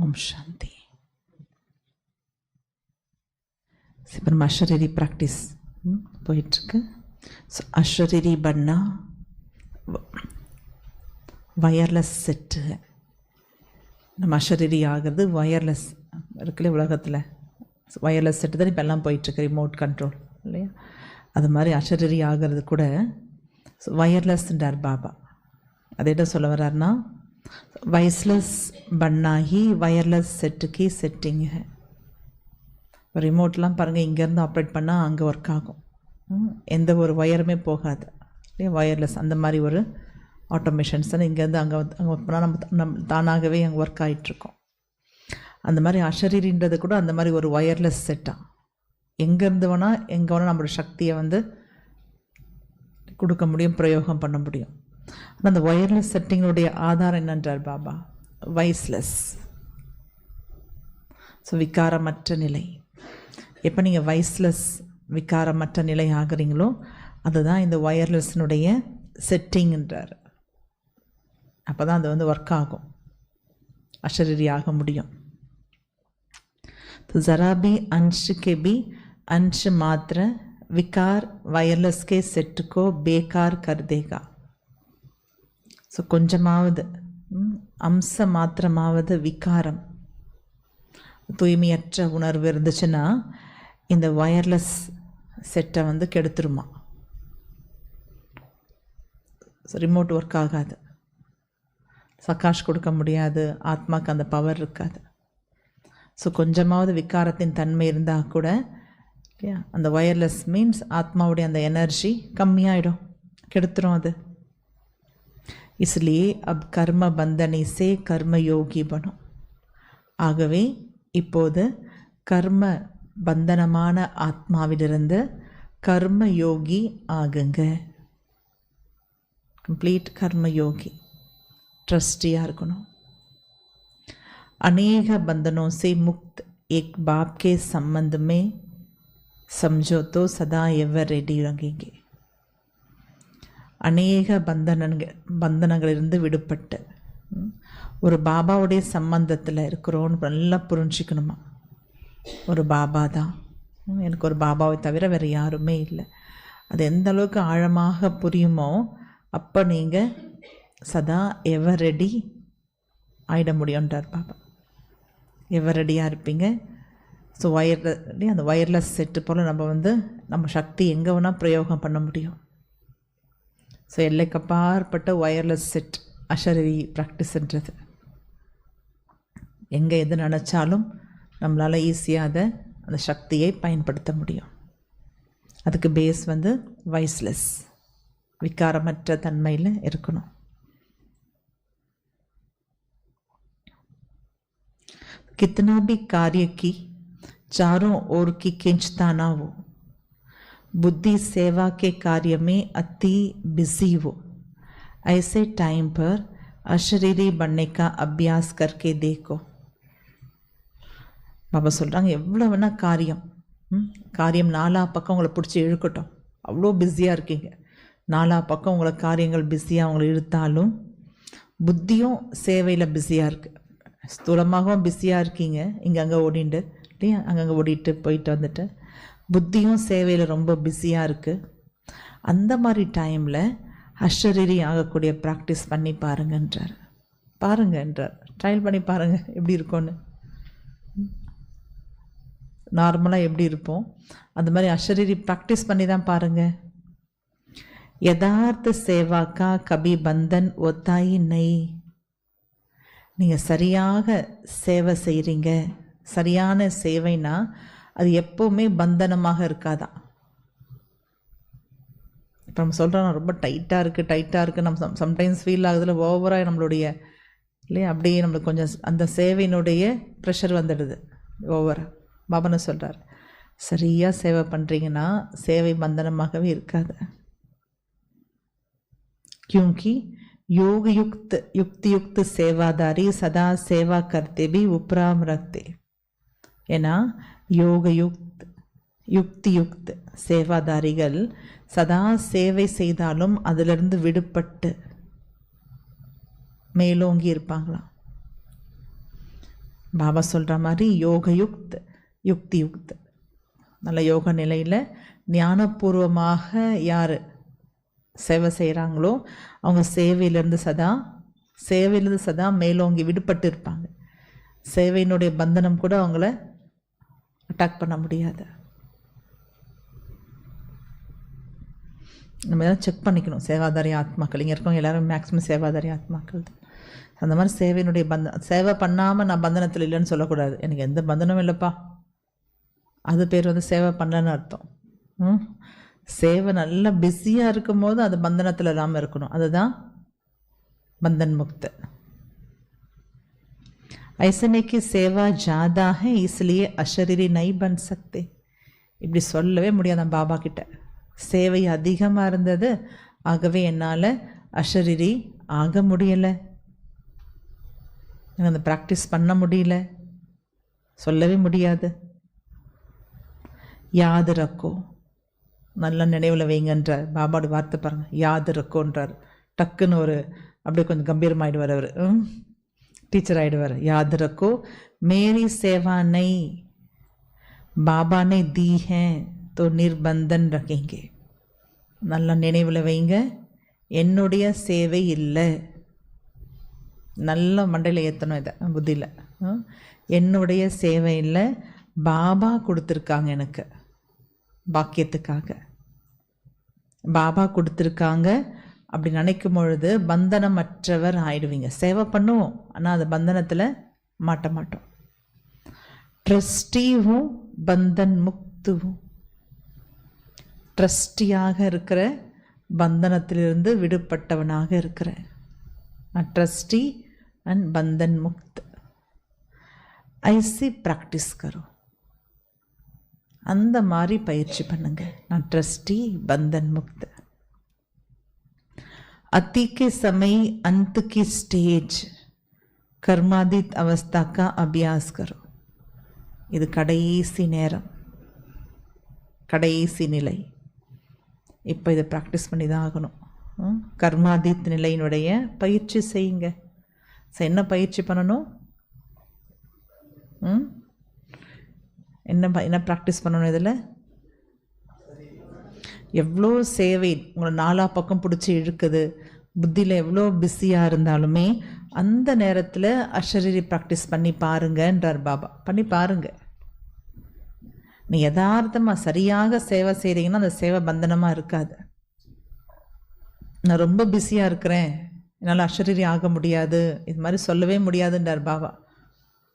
ओम शांति। இப்போ நம்ம அஷரீரி ப்ராக்டிஸ் போயிட்டுருக்கு. ஸோ அஷரீரி பண்ணா வயர்லெஸ் செட்டு. நம்ம அஷரீரி ஆகிறது வயர்லெஸ் இருக்குல்ல உலகத்தில். வயர்லெஸ் செட்டு தான் இப்போ எல்லாம் போயிட்டுருக்கு, ரிமோட் கண்ட்ரோல் இல்லையா? அது மாதிரி அஷரீரி ஆகிறது கூட வயர்லெஸ்ன்றார் பாபா. அது என்ன சொல்ல வர்றாருன்னா, वायरलेस बनना ही वायरलेस सेट की सेटिंग है. ரிமோட்லாம் பாருங்கள், இங்கேருந்து ஆப்ரேட் பண்ணால் அங்கே ஒர்க் ஆகும், எந்த ஒரு ஒயருமே போகாது இல்லையா? வயர்லெஸ் அந்த மாதிரி ஒரு ஆட்டோமேஷன்ஸ் தான் இங்கேருந்து அங்கே ஒர்க் பண்ணால் நம்ம தானாகவே அங்கே ஒர்க் ஆகிட்டுருக்கோம். அந்த மாதிரி அஷரீரின்றது கூட அந்த மாதிரி ஒரு ஒயர்லெஸ் செட்டாக எங்கேருந்து வேணால் எங்கே வேணால் நம்மளோட சக்தியை கொடுக்க முடியும், பிரயோகம் பண்ண முடியும். ஆனால் அந்த ஒயர்லெஸ் செட்டிங்களுடைய ஆதாரம் என்னன்றார் பாபா? வைஸ்லெஸ். ஸோ விகாரமற்ற நிலை. எப்போ நீங்கள் வைஸ்லெஸ் விகாரமற்ற நிலை ஆகிறீங்களோ அதுதான் இந்த ஒயர்லெஸ்னுடைய செட்டிங்ன்றார். அப்போ தான் அது ஒர்க் ஆகும், அஷரீரி ஆக முடியும். तो ज़रा भी अंश के भी अंश मात्र विकार वायरलेस के सेट को बेकार कर देगा. ஸோ கொஞ்சமாவது அம்ச மாத்திரமாவது விகாரம், தூய்மையற்ற உணர்வு இருந்துச்சுன்னா இந்த வயர்லெஸ் செட்டை கெடுத்துருமா. ஸோ ரிமோட் ஒர்க் ஆகாது, சக்காஷ் கொடுக்க முடியாது, ஆத்மாவுக்கு அந்த பவர் இருக்காது. ஸோ கொஞ்சமாவது விகாரத்தின் தன்மை இருந்தால் கூட அந்த வயர்லெஸ் மீன்ஸ் ஆத்மாவுடைய அந்த எனர்ஜி கம்மியாயிடும், கெடுத்துரும் அது. इसलिए अब कर्म बंधने से कर्म योगी बनो. ஆகவே இப்போது கர்ம பந்தனமான ஆத்மாவிலிருந்து கர்ம யோகி ஆகுங்க. கம்ப்ளீட் கர்ம யோகி, ட்ரஸ்டியாக இருக்கணும். अनेक बंधनों से मुक्त एक बाप के संबंध में समझो तो सदा एवर रेडी रहेंगे. அநேக பந்தனங்களிலிருந்து விடுபட்டு ஒரு பாபாவுடைய சம்பந்தத்தில் இருக்கிறோன்னு நல்லா புரிஞ்சிக்கணுமா. ஒரு பாபா தான், எனக்கு ஒரு பாபாவை தவிர வேறு யாருமே இல்லை. அது எந்த அளவுக்கு ஆழமாக புரியுமோ அப்போ நீங்கள் சதா எவர் ரெடி ஆகிட முடியுன்றார் பாபா. எவர் ரெடியாக இருப்பீங்க. ஸோ அந்த ஒயர்லெஸ் செட்டு போல் நம்ம சக்தி எங்கே வேணால் பிரயோகம் பண்ண முடியும். ஸோ எல்லைக்கப்பாற்பட்ட ஒயர்லெஸ் செட் அஷரீரி ப்ராக்டிஸ்ன்றது. எங்கே எது நினச்சாலும் நம்மளால் ஈஸியாக அந்த சக்தியை பயன்படுத்த முடியும். அதுக்கு பேஸ் வைஸ்லெஸ், விகாரமற்ற தன்மையில் இருக்கணும். कितना भी कार्य की चारों ओर की खींचता ना हो, बुद्धि सेवा के कार्य में अति बिजी हो, ऐसे टाइम पर अशरीरी बनने का अभ्यास करके देखो. பாபா சொல்கிறாங்க, எவ்வளோ வேணால் காரியம் நாலா பக்கம் உங்களை பிடிச்சி இழுக்கட்டும், அவ்வளோ பிஸியாக இருக்கீங்க, நாலா பக்கம் உங்களை காரியங்கள் பிஸியாக அவங்களை இழுத்தாலும் புத்தியும் சேவையில் பிஸியாக இருக்குது. ஸ்தூலமாகவும் பிஸியாக இருக்கீங்க, இங்கே அங்கே ஓடிண்டு இல்லையா, அங்கங்கே ஓடிட்டு போயிட்டு வந்துட்டு புத்தியும் சேவையில் ரொம்ப பிஸியாக இருக்குது. அந்த மாதிரி டைமில் அஷரீரி ஆகக்கூடிய ப்ராக்டிஸ் பண்ணி பாருங்கன்றார். ட்ரையல் பண்ணி பாருங்கள் எப்படி இருக்கும்னு. நார்மலாக எப்படி இருப்போம் அந்த மாதிரி அஷரீரி ப்ராக்டிஸ் பண்ணி தான் பாருங்கள். யதார்த்த சேவாக்கா கபி பந்தன் ஒத்தாயி நெய். நீங்கள் சரியாக சேவை செய்கிறீங்க, சரியான சேவைனா அது எப்போவுமே பந்தனமாக இருக்காதான். இப்போ நம்ம சொல்கிறோம் ரொம்ப டைட்டாக இருக்குது நம்ம சம்டைம்ஸ் ஃபீல் ஆகுதுல, ஓவராக நம்மளுடைய இல்லையா, அப்படியே நம்மளுக்கு கொஞ்சம் அந்த சேவையினுடைய ப்ரெஷர் வந்துடுது ஓவராக. பாபா சொல்கிறார், சரியாக சேவை பண்ணுறீங்கன்னா சேவை பந்தனமாகவே இருக்காது. क्योंकि योग युक्त युक्त सेवादारी सदा सेवा करते भी उपराम रखते. ஏன்னா யோக யுக்தி சேவாதாரிகள் சதா சேவை செய்தாலும் அதிலிருந்து விடுபட்டு மேலோங்கி இருப்பாங்களாம். பாபா சொல்கிற மாதிரி யோகயுக்த் யுக்தி யுக்த், நல்ல யோக நிலையில் ஞானபூர்வமாக யார் சேவை செய்கிறாங்களோ அவங்க சேவையிலேருந்து சதா மேலோங்கி விடுபட்டு இருப்பாங்க. சேவையினுடைய பந்தனம் கூட அவங்கள அட்டாக் பண்ண முடியாது. நம்ம எல்லாம் செக் பண்ணிக்கணும். சேவாதாரி ஆத்மாக்கள் இங்கே இருக்கவங்க எல்லோரும் மேக்ஸிமம் சேவாதாரி ஆத்மாக்கள் தான். அந்த மாதிரி சேவையினுடைய சேவை பண்ணாமல் நான் பந்தனத்தில் இல்லைன்னு சொல்லக்கூடாது. எனக்கு எந்த பந்தனமும் இல்லைப்பா, அது பேர் சேவை பண்ணலன்னு அர்த்தம். சேவை நல்லா பிஸியாக இருக்கும் போது அது பந்தனத்தில் இல்லாமல் இருக்கணும், அதுதான் बंधन मुक्त। ऐसने की सेवा ज़्यादा है इसलिए अशरीरी नहीं बन सकते। இப்படி சொல்லவே முடியாது பாபா கிட்ட. சேவை அதிகமாக இருந்தது, ஆகவே என்னால் அஷரீரி ஆக முடியலை, அந்த ப்ராக்டிஸ் பண்ண முடியல, சொல்லவே முடியாது. யாது ரக்கோ, நல்ல நினைவில் வைங்கன்றார் பாபாவோட வார்த்தை பாருங்கள். யாது ரக்கோன்றார். டக்குன்னு ஒரு அப்படியே கொஞ்சம் கம்பீரமாயிடுவார், அவர் டீச்சர் ஆகிடுவார். याद रखो मेरी सेवा नहीं बाबा ने दी है तो निर्बंधन रखेंगे। நல்லா நினைவில் வைங்க, என்னுடைய சேவை இல்லை. நல்ல மண்டையில் ஏற்றணும் இதை புத்தியில். என்னுடைய சேவை இல்லை, பாபா கொடுத்துருக்காங்க எனக்கு பாக்கியத்துக்காக, பாபா கொடுத்துருக்காங்க. அப்படி நினைக்கும் பொழுது பந்தனமற்றவர் ஆயிடுவீங்க. சேவை பண்ணுவோம், ஆனால் அது பந்தனத்தில் மாட்ட மாட்டோம். ட்ரஸ்டியும் பந்தன் முக்துவும், ட்ரஸ்டியாக இருக்கிற, பந்தனத்திலிருந்து விடுபட்டவனாக இருக்கிற. நான் ட்ரஸ்டி அண்ட் பந்தன் முக்த். ஐசி ப்ராக்டிஸ் கரோ, அந்த மாதிரி பயிற்சி பண்ணுங்க. நான் ட்ரஸ்டி பந்தன் முக்த். अति के समय अंत की स्टेज कर्मादित अवस्था का अभ्यास करो. இது கடைசி நேரம், கடைசி நிலை. இப்போ இதை ப்ராக்டிஸ் பண்ணி தான் ஆகணும். கர்மாதித் நிலையினுடைய பயிற்சி செய்யுங்க. என்ன பயிற்சி பண்ணணும்? என்ன ப்ராக்டிஸ் பண்ணணும்? இதில் எவ்வளோ சேவை உங்களை நாலா பக்கம் பிடிச்சி இழுக்குது, புத்தியில் எவ்வளோ பிஸியாக இருந்தாலுமே அந்த நேரத்தில் அஷரீரி ப்ராக்டிஸ் பண்ணி பாருங்கன்றார் பாபா. பண்ணி பாருங்க. நீ யதார்த்தமாக சரியாக சேவை செய்கிறீங்கன்னா அந்த சேவை பந்தனமாக இருக்காது. நான் ரொம்ப பிஸியாக இருக்கிறேன், என்னால் அஷரீரி ஆக முடியாது, இது மாதிரி சொல்லவே முடியாதுன்றார் பாபா.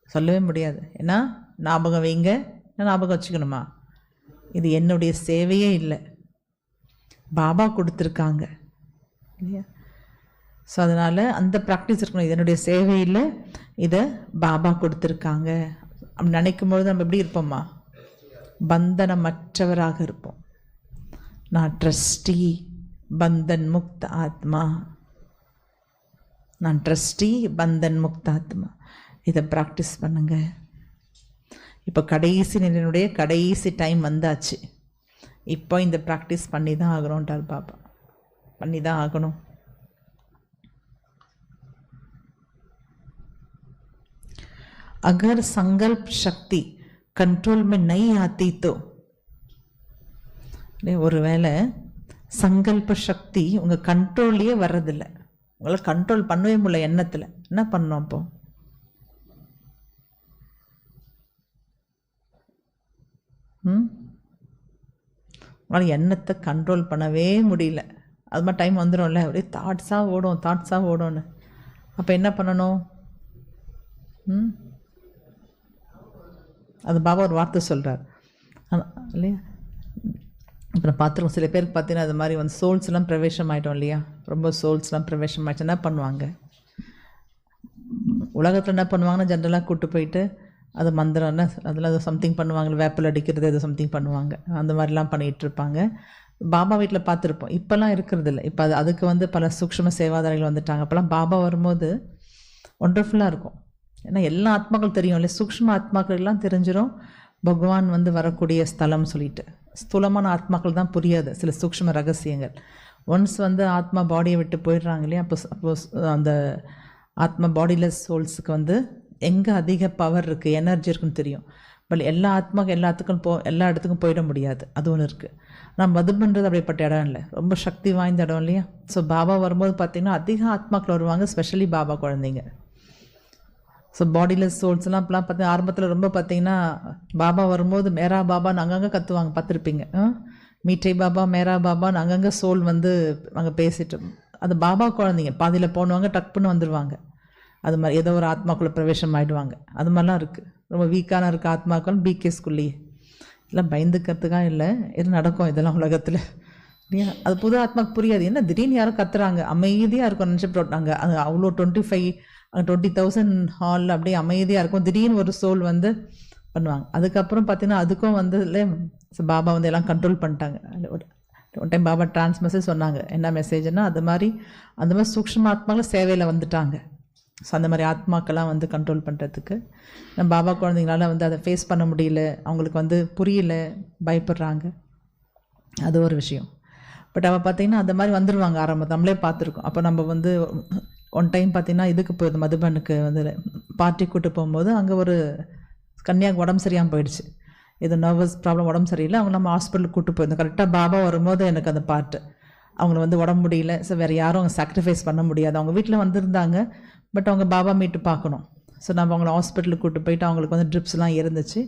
சொல்லவே முடியாது. ஏன்னா ஞாபகம் வைங்க, ஞாபகம் வச்சுக்கணுமா, இது என்னுடைய சேவையே இல்லை, பாபா கொடுத்துருக்காங்க இல்லையா? ஸோ அதனால் அந்த ப்ராக்டிஸ் இருக்கணும். இதனுடைய சேவையில் இதை பாபா கொடுத்துருக்காங்க அப்படி நினைக்கும் பொழுது நம்ம எப்படி இருப்போம்மா? பந்தனமற்றவராக இருப்போம். நான் ட்ரஸ்டி பந்தன் முக்த ஆத்மா, நான் ட்ரஸ்டி பந்தன் முக்த ஆத்மா. இதை ப்ராக்டிஸ் பண்ணுங்க. இப்போ கடைசி நிலையினுடைய கடைசி டைம் வந்தாச்சு. இப்போ இந்த ப்ராக்டிஸ் பண்ணி தான் ஆகணும்ன்றார் பாபா. பண்ணி தான் ஆகணும். अगर संकल्प शक्ति कंट्रोल में नहीं आती तो, ஒருவேளை சங்கல்ப சக்தி உங்கள் கண்ட்ரோல்லையே வர்றதில்லை, உங்களை கண்ட்ரோல் பண்ணவே முடியல எண்ணத்தில், என்ன பண்ணோம் அப்போ? உங்களால் எண்ணத்தை கண்ட்ரோல் பண்ணவே முடியல. அது மாதிரி டைம் வந்துடும்ல, அப்படியே தாட்ஸாக ஓடும்னு. அப்போ என்ன பண்ணணும்? அது பாபா ஒரு வார்த்தை சொல்கிறார் இல்லையா? இப்போ நான் பார்த்துருக்கோம், சில பேருக்கு பார்த்தீங்கன்னா அது மாதிரி சோல்ஸ்லாம் பிரவேசம் ஆகிட்டோம் இல்லையா? ரொம்ப சோல்ஸ்லாம் பிரவேசம் ஆகிடுச்சு. என்ன பண்ணுவாங்க உலகத்தில்? என்ன பண்ணுவாங்கன்னா ஜென்ரலாக கூப்பிட்டு போயிட்டு அது மந்திரம் என்ன அதில் சம்திங் பண்ணுவாங்க, வேப்பில் அடிக்கிறது, அது சம்திங் பண்ணுவாங்க, அந்த மாதிரிலாம் பண்ணிகிட்ருப்பாங்க. பாபா வீட்டில் பார்த்துருப்போம். இப்போல்லாம் இருக்கிறது இல்லை. இப்போ அதுக்கு பல சூக்ஷ்ம சேவாதாரிகள் வந்துட்டாங்க. அப்போல்லாம் பாபா வரும்போது ஒண்டர்ஃபுல்லாக இருக்கும். ஏன்னா எல்லா ஆத்மாக்கள் தெரியும் இல்லை, சூக்ஷ்ம ஆத்மாக்கள்லாம் தெரிஞ்சிடும் பகவான் வரக்கூடிய ஸ்தலம் சொல்லிட்டு. ஸ்தூலமான ஆத்மாக்கள் தான் புரியாது சில சூக்ஷ்ம ரகசியங்கள். ஒன்ஸ் ஆத்மா பாடியை விட்டு போயிடுறாங்க இல்லையா? அப்போ அந்த ஆத்மா பாடிலெஸ் சோல்ஸுக்கு எங்கே அதிக பவர் இருக்குது, எனர்ஜி இருக்குன்னு தெரியும். பட் எல்லா எல்லாத்துக்கும் எல்லா இடத்துக்கும் போயிட முடியாது, அது ஒன்று இருக்குது. ஆனால் மதுபன்றது அப்படிப்பட்ட இடம் இல்லை, ரொம்ப சக்தி வாய்ந்த இடம் இல்லையா. ஸோ பாபா வரும்போது பார்த்திங்கன்னா அதிக ஆத்மாக்கள் வருவாங்க, ஸ்பெஷலி பாபா குழந்தைங்க. ஸோ பாடிலெஸ் சோல்ஸ்லாம் இப்போலாம் பார்த்தீங்கன்னா ஆரம்பத்தில் ரொம்ப பார்த்திங்கன்னா பாபா வரும்போது மேரா பாபான்னு அங்கங்கே கற்றுவாங்க, பார்த்துருப்பீங்க. மீட்டை பாபா மேரா பாபான்னு அங்கங்கே சோல் வந்து அங்கே பேசிட்டு, அது பாபா குழந்தைங்க பாதியில் போனவங்க டக்குன்னு வந்துடுவாங்க. அது மாதிரி ஏதோ ஒரு ஆத்மாக்குள்ளே பிரவேசம் ஆகிடுவாங்க. அது மாதிரிலாம் இருக்குது. ரொம்ப வீக்கான இருக்க ஆத்மாக்கள் பிகேஸ்குள்ளேயே இதெல்லாம் பயந்துக்கிறதுக்காக இல்லை, இது நடக்கும் இதெல்லாம் உலகத்தில் இல்லையா. அது புது ஆத்மாக்கு புரியாது, என்ன திடீர்னு யாரும் கத்துறாங்க, அமைதியாக இருக்கும் நினச்சிட்டு விட்டாங்க. அது அவ்வளோ 20,000 ஹாலில் அப்படியே அமைதியாக இருக்கும், திடீர்னு ஒரு சோல் வந்து பண்ணுவாங்க. அதுக்கப்புறம் பார்த்தீங்கன்னா அதுக்கும் வந்து இல்லை பாபா வந்து எல்லாம் கண்ட்ரோல் பண்ணிட்டாங்க. ஒரு டைம் பாபா மெசேஜ் சொன்னாங்க, என்ன மெசேஜ்னா அது மாதிரி அந்த மாதிரி சூக்ஷ்ம ஆத்மாக்கள் சேவையில் வந்துட்டாங்க. ஸோ அந்த மாதிரி ஆத்மாக்கெல்லாம் வந்து கண்ட்ரோல் பண்ணுறதுக்கு நம்ம பாபா குழந்தைங்களால வந்து அதை ஃபேஸ் பண்ண முடியல, அவங்களுக்கு வந்து புரியல, பயப்படுறாங்க, அது ஒரு விஷயம். பட் அவள் பார்த்திங்கன்னா அந்த மாதிரி வந்துடுவாங்க ஆரம்பத்தில், நம்மளே பார்த்துருக்கோம். அப்போ நம்ம வந்து ஒன் டைம் பார்த்திங்கன்னா இதுக்கு போயிருந்தோம், மதுபனுக்கு வந்து பார்ட்டி கூட்டு போகும்போது அங்கே ஒரு கன்னியாவுக்கு உடம்பு சரியாமல் போயிடுச்சு, இது நர்வஸ் ப்ராப்ளம், உடம்பு சரியில்லை. அவங்க நம்ம ஹாஸ்பிட்டலுக்கு கூட்டு போயிருந்தோம். கரெக்டாக பாபா வரும்போது எனக்கு அந்த பாட்டு அவங்கள வந்து உடம்பு முடியல. ஸோ வேறு யாரும் அவங்க சாக்ரிஃபைஸ் பண்ண முடியாது, அவங்க வீட்டில் வந்திருந்தாங்க, பட் அவங்க பாபா மீட்டு பார்க்கணும். ஸோ நம்ம அவங்கள ஹாஸ்பிட்டலுக்கு கூப்பிட்டு போயிட்டு அவங்களுக்கு வந்து ட்ரிப்ஸ்லாம் இருந்துச்சு.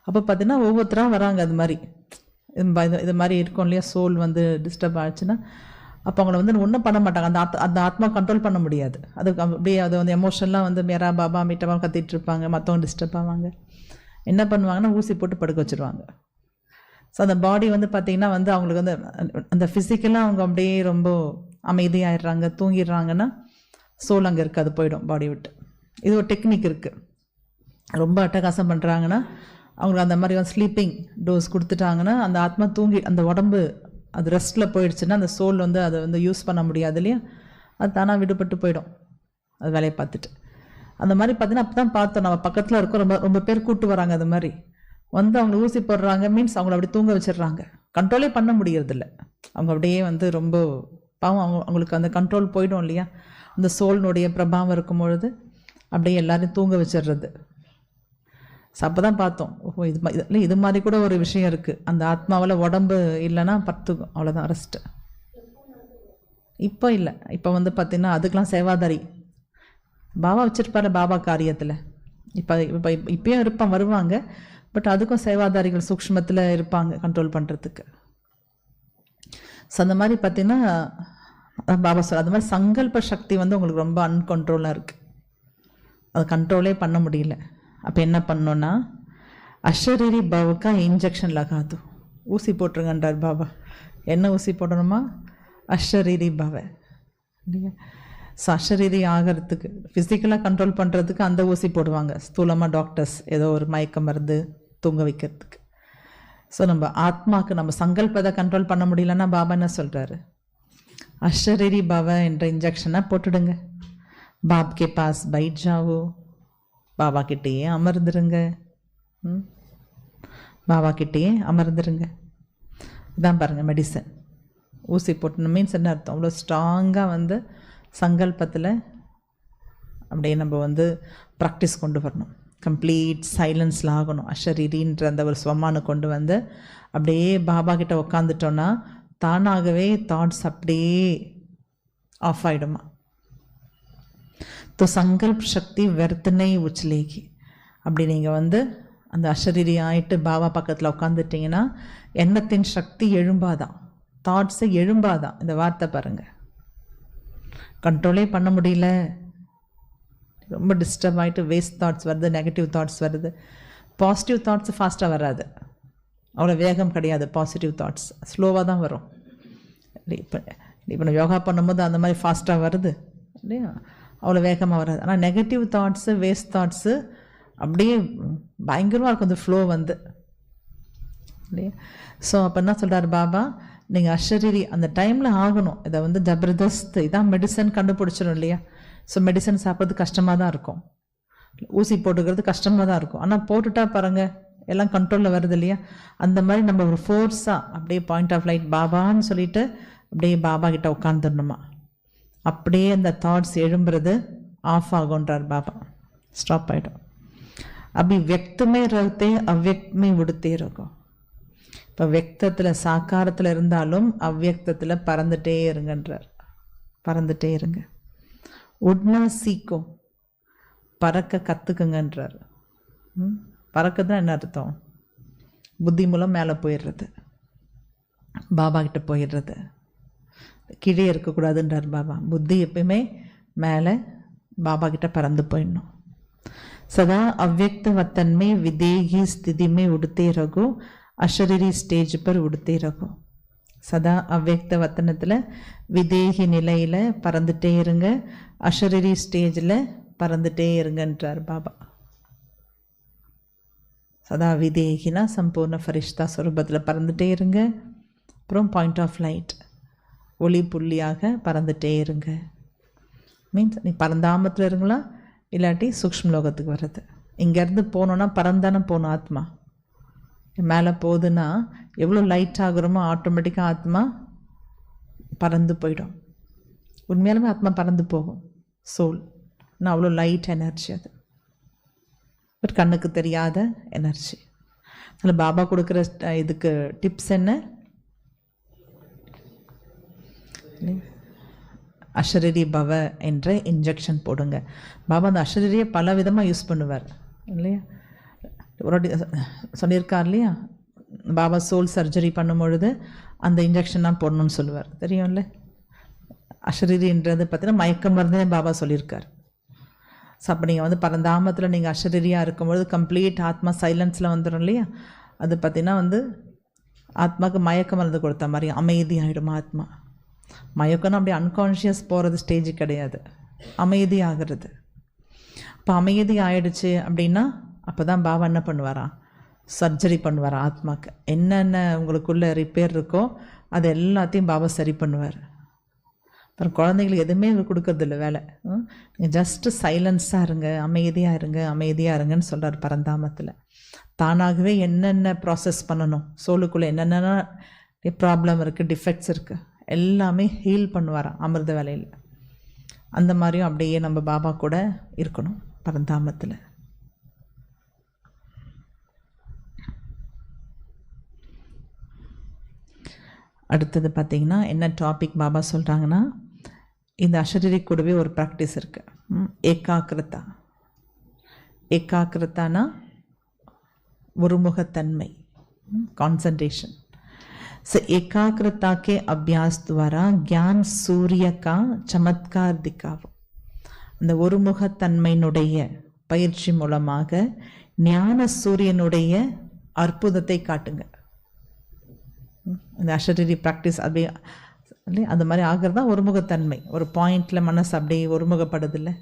அப்போ பார்த்திங்கன்னா ஒவ்வொருத்தராக வராங்க, அது மாதிரி இது மாதிரி இருக்கும் இல்லையா, சோல் வந்து டிஸ்டர்ப் ஆச்சுன்னா அப்போ அவங்கள வந்து ஒன்றும் பண்ண மாட்டாங்க, அந்த ஆத்மா கண்ட்ரோல் பண்ண முடியாது. அதுக்கு அப்படியே அது வந்து எமோஷனலாக வந்து மேரா பாபா மீட்டமாக கத்திட்டு இருப்பாங்க, மற்றவங்க டிஸ்டர்ப் ஆவாங்க. என்ன பண்ணுவாங்கன்னா ஊசி போட்டு படுக்க வச்சுருவாங்க. ஸோ அந்த பாடி வந்து பார்த்திங்கன்னா வந்து அவங்களுக்கு வந்து அந்த ஃபிசிக்கலாக அவங்க அப்படியே ரொம்ப அமைதியாகிடுறாங்க, தூங்கிடுறாங்கன்னா சோல் அங்கே இருக்குது, அது போயிடும் பாடி விட்டு. இது ஒரு டெக்னிக் இருக்குது. ரொம்ப அட்டகாசம் பண்ணுறாங்கன்னா அவங்களுக்கு அந்த மாதிரி வந்து ஸ்லீப்பிங் டோஸ் கொடுத்துட்டாங்கன்னா அந்த ஆத்மா தூங்கி அந்த உடம்பு அது ரெஸ்ட்டில் போயிடுச்சுன்னா அந்த சோல் வந்து அதை வந்து யூஸ் பண்ண முடியாது இல்லையா, அது தானாக விடுபட்டு போயிடும், அது வேலையை பார்த்துட்டு. அந்த மாதிரி பார்த்தீங்கன்னா அப்போ தான் பார்த்தோம், நம்ம பக்கத்தில் இருக்கோம், ரொம்ப பேர் கூப்பிட்டு வராங்க. அது மாதிரி வந்து அவங்க ஊசி போடுறாங்க, மீன்ஸ் அவங்கள அப்படி தூங்க வச்சிடுறாங்க, கண்ட்ரோலே பண்ண முடியறதில்ல. அவங்க அப்படியே வந்து ரொம்ப பாவம், அவங்களுக்கு அந்த கண்ட்ரோல் போயிடும் இல்லையா, அந்த சோல்னுடைய பிரபாவம் இருக்கும் பொழுது அப்படியே எல்லாரையும் தூங்க வச்சிடுறது. ஸோ அப்போ தான் பார்த்தோம், ஓஹோ இது மாதிரி கூட ஒரு விஷயம் இருக்குது. அந்த ஆத்மாவில் உடம்பு இல்லைன்னா பத்துக்கும், அவ்வளோதான் ரெஸ்ட்டு. இப்போ இல்லை, இப்போ வந்து பார்த்திங்கன்னா அதுக்கெலாம் சேவாதாரி பாபா வச்சுருப்பாரு பாபா காரியத்தில். இப்பயும் இருப்பான், வருவாங்க, பட் அதுக்கும் சேவாதாரிகள் சூக்ஷ்மத்தில் இருப்பாங்க கண்ட்ரோல் பண்ணுறதுக்கு. ஸோ அந்த மாதிரி பார்த்திங்கன்னா பாபா சொல்ல அது மாதிரி சங்கல்ப சக்தி வந்து உங்களுக்கு ரொம்ப அன்கண்ட்ரோலாக இருக்குது, அது கண்ட்ரோலே பண்ண முடியல. அப்போ என்ன பண்ணோன்னா அஷரீரி பாவுக்கா இன்ஜெக்ஷன் லகாது, ஊசி போட்டுருங்கன்றார் பாபா. என்ன ஊசி போடணுமா? அஷரீரி பாவை இல்லையா. ஸோ அஷரீரி ஆகிறதுக்கு ஃபிசிக்கலாக கண்ட்ரோல் பண்ணுறதுக்கு அந்த ஊசி போடுவாங்க ஸ்தூலமாக டாக்டர்ஸ், ஏதோ ஒரு மயக்க மருந்து தூங்க வைக்கிறதுக்கு. ஸோ நம்ம ஆத்மாவுக்கு நம்ம சங்கல்பத்தை கண்ட்ரோல் பண்ண முடியலன்னா பாபா என்ன சொல்கிறாரு, அஷரீரி பாவை என்ற இன்ஜெக்ஷனை போட்டுடுங்க, பாப்கே பாஸ் பைட் ஜாவோ, பாபா கிட்டேயே அமர்ந்துருங்க, பாபா கிட்டேயே அமர்ந்துருங்க. இதான் பாருங்கள் மெடிசன். ஊசி போட்டணும் மீன்ஸ் என்ன அர்த்தம், அவ்வளோ ஸ்ட்ராங்காக வந்து சங்கல்பத்தில் அப்படியே நம்ம வந்து ப்ராக்டிஸ் கொண்டு வரணும், கம்ப்ளீட் சைலன்ஸில் ஆகணும். அஷரீரின்ற அந்த ஒரு ஸ்வமானு கொண்டு வந்து அப்படியே பாபா கிட்ட உட்காந்துட்டோன்னா தானாகவே தாட்ஸ் அப்படியே ஆஃப் ஆகிடுமா. तो संकल्प शक्ति व्यर्थ नहीं उछलेगी. அப்படி நீங்கள் வந்து அந்த அஷரீரி ஆகிட்டு பாபா பக்கத்தில் உட்காந்துட்டிங்கன்னா எண்ணத்தின் சக்தி எழும்பாதான், தாட்ஸை எழும்பாதான். இந்த வார்த்தை பாருங்கள், கண்ட்ரோலே பண்ண முடியல, ரொம்ப டிஸ்டர்ப் ஆகிட்டு வேஸ்ட் தாட்ஸ் வருது, நெகட்டிவ் தாட்ஸ் வருது. பாசிட்டிவ் தாட்ஸ் ஃபாஸ்ட்டாக வராது, அவ்வளோ வேகம் கிடையாது. பாசிட்டிவ் தாட்ஸ் ஸ்லோவாக தான் வரும். இப்போ நான் யோகா பண்ணும்போது அந்த மாதிரி ஃபாஸ்ட்டாக வருது இல்லையா, அவ்வளோ வேகமாக வராது. ஆனால் நெகட்டிவ் தாட்ஸு வேஸ்ட் தாட்ஸு அப்படியே பயங்கரமாக இருக்கும் அந்த ஃப்ளோ வந்து இல்லையா. ஸோ அப்போ என்ன சொல்கிறார் பாபா, நீங்கள் அஷரீரி அந்த டைமில் ஆகணும். இதை வந்து ஜபர்தஸ்த் இதான் மெடிசன் கண்டுபிடிச்சிடும் இல்லையா. ஸோ மெடிசன் சாப்பிட்றது கஷ்டமாக தான் இருக்கும், ஊசி போட்டுக்கிறது கஷ்டமாக தான் இருக்கும். ஆனால் போட்டுட்டா பாருங்கள் எல்லாம் கண்ட்ரோலில் வருது இல்லையா. அந்த மாதிரி நம்ம ஒரு ஃபோர்ஸாக அப்படியே பாயிண்ட் ஆஃப் லைட் பாபான்னு சொல்லிட்டு அப்படியே பாபா கிட்ட உட்காந்துடணுமா, அப்படியே அந்த தாட்ஸ் எழும்புறது ஆஃப் ஆகுன்றார் பாபா. स्टॉप ஆகிடும். अभी व्यक्त में रहते अव्यक्त में उड़ते रहो. இப்போ व्यक्तத்தில் சாக்காரத்தில் இருந்தாலும் அவ்வியக்தத்தில் பறந்துட்டே இருங்கன்றார். பறந்துட்டே இருங்க. உட்னா சீக்கோ, பறக்க கற்றுக்குங்கன்றார். பறக்கதான் என்ன அர்த்தம்? புத்தி மூலம் மேலே போயிடுறது, பாபா கிட்ட போயிடுறது. கீழே இருக்கக்கூடாதுன்றார் பாபா. புத்தி எப்பயுமே மேலே பாபா கிட்ட பறந்து போயிடணும். सदा अव्यक्त वतन में विदेही स्थिति में उड़ते रहो, अशरीरी स्टेज पर उड़ते रहो. सदा अव्यक्त वतनத்தில் விதேகி நிலையில் பறந்துட்டே இருங்க, அஷரீரி ஸ்டேஜில் பறந்துட்டே இருங்கன்றார் பாபா. சதா விதேகினா சம்பூர்ண ஃபரிஷ்தா ஸ்வரூபத்தில் பறந்துட்டே இருங்க. அப்புறம் பாயிண்ட் ஆஃப் லைட், ஒளி புள்ளியாக பறந்துட்டே இருங்க. மீன்ஸ் நீ பரந்தாமத்தில் இருங்களா, இல்லாட்டி சூக்ஷ்ம லோகத்துக்கு வர்றது. இங்கேருந்து போனோன்னா பறந்தானே போகணும். ஆத்மா மேலே போகுதுன்னா எவ்வளோ லைட் ஆகுறோமோ ஆட்டோமேட்டிக்காக ஆத்மா பறந்து போயிடும். உண்மையாலுமே ஆத்மா பறந்து போகும். சோல் நான் அவ்வளோ லைட் எனர்ஜி, அது பட் கண்ணுக்கு தெரியாத எனர்ஜி. அதில் பாபா கொடுக்குற இதுக்கு டிப்ஸ் என்ன? அஷரீரி பவ என்ற இன்ஜெக்ஷன் போடுங்க. பாபா அந்த அஷரீரியை பல விதமாக யூஸ் பண்ணுவார் இல்லையா? ஒரு சொல்லியிருக்கார் இல்லையா, பாபா சோல் சர்ஜரி பண்ணும்பொழுது அந்த இன்ஜெக்ஷன் தான் போடணும்னு சொல்லுவார். தெரியும்ல, அஷரீரின்றது பார்த்தீங்கன்னா மயக்க மருந்தே பாபா சொல்லியிருக்கார். ஸோ அப்போ நீங்கள் வந்து பரந்தாமத்தில் நீங்கள் அஷரீரியாக இருக்கும்பொழுது கம்ப்ளீட் ஆத்மா சைலன்ஸில் வந்துடும் இல்லையா? அது பார்த்திங்கன்னா வந்து ஆத்மாவுக்கு மயக்க மருந்து கொடுத்த மாதிரி அமைதி ஆகிடும் ஆத்மா. மயக்கம்னா அப்படி அன்கான்ஷியஸ் போகிறது ஸ்டேஜ் கிடையாது, அமைதி ஆகிறது. இப்போ அமைதி ஆகிடுச்சு அப்படின்னா அப்போ தான் பாபா என்ன பண்ணுவாராம்? சர்ஜரி பண்ணுவார் ஆத்மாவுக்கு. என்னென்ன உங்களுக்குள்ளே ரிப்பேர் இருக்கோ அது எல்லாத்தையும் பாபா சரி பண்ணுவார். அப்புறம் குழந்தைங்களுக்கு எதுவுமே கொடுக்கறதில்ல வேலை. நீங்கள் ஜஸ்ட்டு சைலன்ஸாக இருங்க, அமைதியாக இருங்க, அமைதியாக இருங்கன்னு சொல்கிறார் பரந்தாமத்தில். தானாகவே என்னென்ன ப்ராசஸ் பண்ணணும், சோலுக்குள்ளே என்னென்ன ப்ராப்ளம் இருக்குது, டிஃபெக்ட்ஸ் இருக்குது, எல்லாமே ஹீல் பண்ணுவாராம் அமிர்த வேலையில். அந்த மாதிரியும் அப்படியே நம்ம பாபா கூட இருக்கணும் பரந்தாமத்தில். அடுத்தது பார்த்திங்கன்னா என்ன டாபிக் பாபா சொல்கிறாங்கன்னா, இந்த அஷரீரி கூடவே ஒரு ப்ராக்டிஸ் இருக்குது, ஏகாக்கிரதா. ஏகாக்கிரதானா ஒருமுகத்தன்மை, கான்சன்ட்ரேஷன். से एकाग्रता के अभ्यास द्वारा ज्ञान सूर्य का चमत्कार दिखावो. அந்த ஒருமுகத்தன்மையினுடைய பயிற்சி மூலமாக ஞான சூரியனுடைய அற்புதத்தை காட்டுங்க. இந்த அஷரீரி ப்ராக்டிஸ் அப்படியே அந்த மாதிரி ஆகிறது தான் ஒருமுகத்தன்மை. ஒரு பாயிண்டில் மனசு அப்படியே ஒருமுகப்படுதில்லை.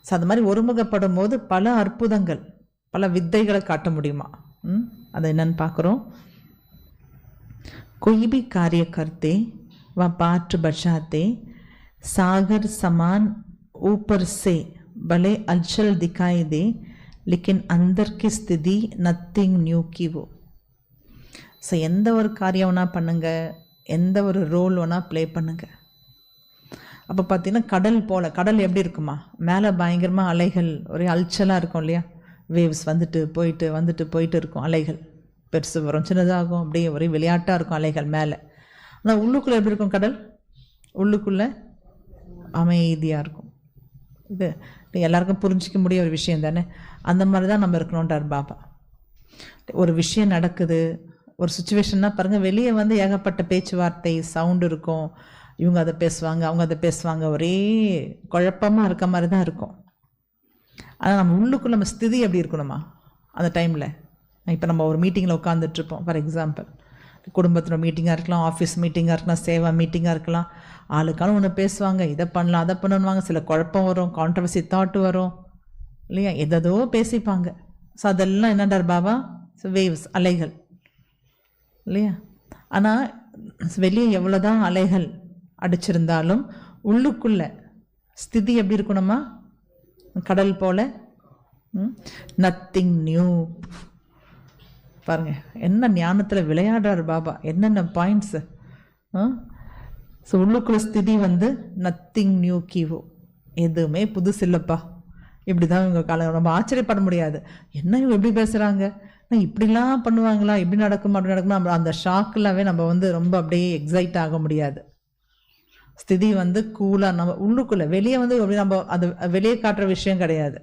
ஸோ அது மாதிரி ஒருமுகப்படும் போது பல அற்புதங்கள், பல வித்தைகளை காட்ட முடியுமா? அதை என்னன்னு பார்க்குறோம். कोई भी कार्य करते व पाठ बचाते सागर समान ऊपर से भले अलचल दिखाई दे, लेकिन अंदर की स्थिति नथिंग न्यू की वो. ஸோ எந்த ஒரு காரியம் வேணால் பண்ணுங்கள், எந்த ஒரு ரோல் வேணால் ப்ளே பண்ணுங்கள். அப்போ பார்த்தீங்கன்னா கடல் போல், கடல் எப்படி இருக்குமா, மேலே பயங்கரமாக அலைகள் ஒரே அல்ச்சலாக இருக்கும் இல்லையா? வேவ்ஸ் வந்துட்டு போயிட்டு வந்துட்டு போயிட்டு இருக்கும். அலைகள் பெருசு வரும், சின்னதாகும், அப்படியே ஒரே விளையாட்டாக இருக்கும் அலைகள் மேலே. ஆனால் உள்ளுக்குள்ளே எப்படி இருக்கும் கடல்? உள்ளுக்குள்ளே அமைதியாக இருக்கும். இது எல்லாருக்கும் புரிஞ்சிக்க முடிய ஒரு விஷயம் தானே. அந்த மாதிரி தான் நம்ம இருக்கணுன்றார் பாபா. ஒரு விஷயம் நடக்குது, ஒரு சுச்சுவேஷன்னா பாருங்கள், வெளியே வந்து ஏகப்பட்ட பேச்சுவார்த்தை சவுண்டு இருக்கும், இவங்க அதை பேசுவாங்க அவங்க அதை பேசுவாங்க, ஒரே குழப்பமாக இருக்க மாதிரி தான் இருக்கும். ஆனால் நம்ம உள்ளுக்குள்ள நம்ம ஸ்திதி எப்படி இருக்கணுமா அந்த டைமில்? இப்போ நம்ம ஒரு மீட்டிங்கில் உட்காந்துட்ருப்போம், ஃபார் எக்ஸாம்பிள் குடும்பத்தில் மீட்டிங்காக இருக்கலாம், ஆஃபீஸ் மீட்டிங்காக இருக்கலாம், சேவா மீட்டிங்காக இருக்கலாம். ஆளுக்காலும் ஒன்று பேசுவாங்க, இதை பண்ணலாம் அதை பண்ணுவாங்க, சில குழப்பம் வரும், கான்ட்ரவர்சி தாட்டு வரும் இல்லையா? எதோ பேசிப்பாங்க. ஸோ அதெல்லாம் என்னடார் பாபா? வேவ்ஸ், அலைகள் இல்லையா? ஆனால் வெளியே எவ்வளோ தான் அலைகள் அடிச்சிருந்தாலும் உள்ளுக்குள்ள ஸ்திதி எப்படி இருக்கணுமா? கடல் போல் நத்திங் நியூ. பாருங்கள் என்ன ஞானத்தில் விளையாடுறார் பாபா, என்னென்ன பாயிண்ட்ஸு. ஸோ உள்ளுக்குள்ள ஸ்திதி வந்து நத்திங் நியூ கீவோ, எதுவுமே புதுசு இல்லைப்பா, இப்படி தான் இவங்க காலம். நம்ம ஆச்சரியப்பட முடியாது, என்ன இவங்க எப்படி பேசுகிறாங்க, இப்படிலாம் பண்ணுவாங்களா, இப்படி நடக்குமா அப்படி நடக்குமா. நம்ம அந்த ஷாக்கில்லாவே நம்ம வந்து ரொம்ப அப்படியே எக்ஸைட் ஆக முடியாது. ஸ்திதி வந்து கூலாக நம்ம உள்ளுக்குள்ளே, வெளியே வந்து அப்படி நம்ம அது வெளியே காட்டுற விஷயம் கிடையாது.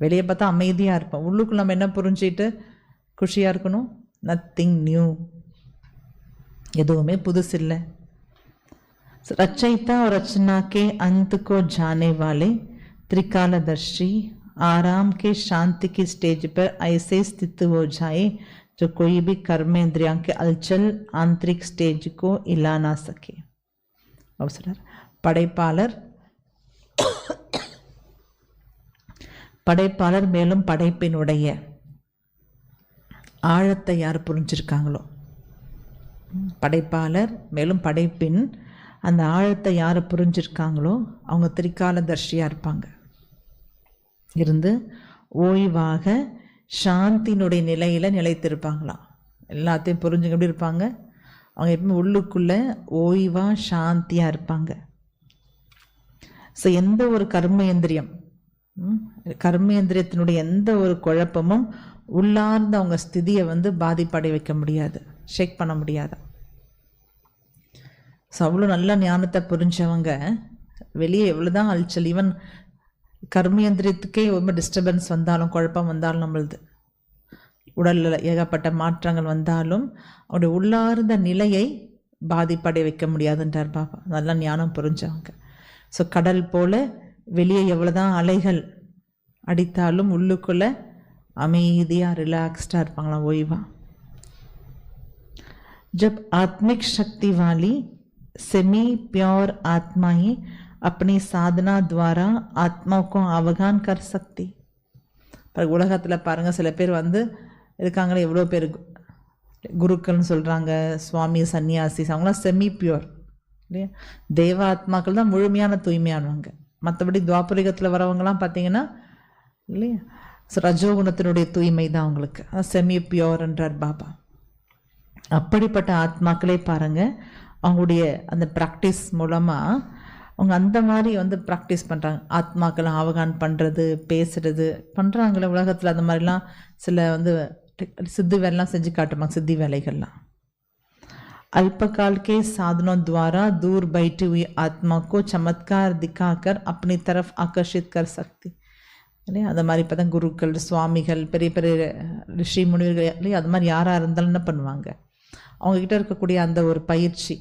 வெளியே பார்த்தா அமைதியாக இருப்போம், உள்ளுக்குள்ள நம்ம என்ன புரிஞ்சிட்டு குஷியாக இருக்கணும். நத்திங் நியூ, எதுவுமே புதுசு இல்லை. रचयिता और रचना के अंत को जाने वाले त्रिकालदर्शी आराम के शांति की स्टेज पर ऐसे स्थित हो जाए जो कोई भी कर्मेंद्रियों के अलचल आंतरिक स्टेज को हिला ना सके. படைப்பாளர் மேலும் படைப்பினுடைய ஆழத்தை யார் புரிஞ்சிருக்காங்களோ, படைப்பாளர் மேலும் படைப்பின் அந்த ஆழத்தை யார் புரிஞ்சிருக்காங்களோ அவங்க திரிகாலதர்ஷியாக இருப்பாங்க. இருந்து ஓய்வாக சாந்தியினுடைய நிலையில் நிலைத்திருப்பாங்களாம். எல்லாத்தையும் புரிஞ்சுங்க எப்படி இருப்பாங்க, அவங்க எப்பவுமே உள்ளுக்குள்ளே ஓய்வாக சாந்தியாக இருப்பாங்க. ஸோ எந்த ஒரு கர்மேந்திரியத்தினுடைய எந்த ஒரு குழப்பமும் உள்ளார்ந்த அவங்க ஸ்திதியை வந்து பாதிப்படை வைக்க முடியாது, ஷேக் பண்ண முடியாது. ஸோ அவ்வளோ நல்ல ஞானத்தை புரிஞ்சவங்க வெளியே எவ்வளோதான் அழிச்சல், ஈவன் கர்மேந்திரியத்துக்கே ரொம்ப டிஸ்டர்பன்ஸ் வந்தாலும், குழப்பம் வந்தாலும், நம்மளது உடலில் ஏகப்பட்ட மாற்றங்கள் வந்தாலும் அவருடைய உள்ளார்ந்த நிலையை பாதிப்படை வைக்க முடியாதுன்றார் பாபா. நல்ல ஞானம் புரிஞ்சவங்க. ஸோ கடல் போல் வெளியே எவ்வளோதான் அலைகள் அடித்தாலும் உள்ளுக்குள்ளே அமைதியாக ரிலாக்ஸ்டாக இருப்பாங்களாம், ஓய்வாக. जब आत्मिक शक्ति वाली सेमी प्योर आत्मा ही अपनी साधना द्वारा आत्माओं को अवगान कर सकती. உலகத்தில் பாருங்கள், சில பேர் வந்து இருக்காங்களே, எவ்வளோ பேர் குருக்கள்னு சொல்கிறாங்க, சுவாமி, சன்னியாசி, அவங்களாம் செமி பியூர் இல்லையா. தேவ ஆத்மாக்கள் தான் முழுமையான தூய்மையானவங்க. மற்றபடி துவாபரிகத்தில் வரவங்கலாம் பார்த்தீங்கன்னா இல்லையா, ரஜோகுணத்தினுடைய தூய்மை தான் அவங்களுக்கு, செமி பியூர்ன்றார் பாபா. அப்படிப்பட்ட ஆத்மாக்களே பாருங்கள், அவங்களுடைய அந்த ப்ராக்டிஸ் மூலமாக அவங்க அந்த மாதிரி வந்து ப்ராக்டிஸ் பண்ணுறாங்க. ஆத்மாக்கெல்லாம் ஆவகான் பண்ணுறது, பேசுகிறது பண்ணுறாங்களே உலகத்தில். அந்த மாதிரிலாம் சில வந்து சித்தி வேலைலாம் செஞ்சு காட்டுவாங்க, சித்தி வேலைகள்லாம். अल्पकाल के साधनों द्वारा दूर बैठी हुई आत्मा को चमत्कार दिखाकर अपनी तरफ आकर्षित कर सकती. இல்லையா, அது மாதிரி இப்போ தான் குருக்கள், சுவாமிகள், பெரிய பெரிய ரிஷி முனிவர்கள் இல்லையா, அது மாதிரி யாராக இருந்தாலும் என்ன பண்ணுவாங்க, அவங்கக்கிட்ட இருக்கக்கூடிய அந்த ஒரு பயிற்சி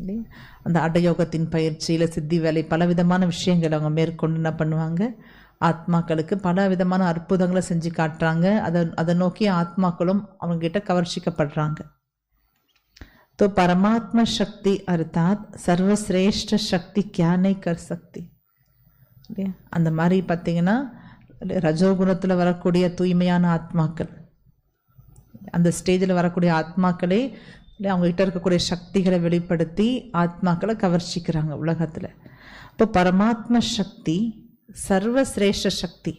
இல்லையா, அந்த அடயோகத்தின் பயிற்சி இல்லை சித்தி வேலை, பல விதமான விஷயங்கள் அவங்க மேற்கொண்டு என்ன பண்ணுவாங்க, ஆத்மாக்களுக்கு பல விதமான அற்புதங்களை செஞ்சு காட்டுறாங்க. அதை நோக்கி ஆத்மாக்களும் அவங்ககிட்ட கவர்ச்சிக்கப்படுறாங்க. तो परमात्मा शक्ति अर्थात सर्वश्रेष्ठ शक्ति क्या नहीं कर सकती. அந்த மாதிரி பார்த்தீங்கன்னா ரஜோகுணத்தில் வரக்கூடிய தூய்மையான ஆத்மாக்கள், அந்த ஸ்டேஜில் வரக்கூடிய ஆத்மாக்களே அவங்ககிட்ட இருக்கக்கூடிய சக்திகளை வெளிப்படுத்தி ஆத்மாக்களை கவர்ச்சிக்கிறாங்க உலகத்தில். இப்போ பரமாத்ம சக்தி சர்வசிரேஷ்ட சக்தி,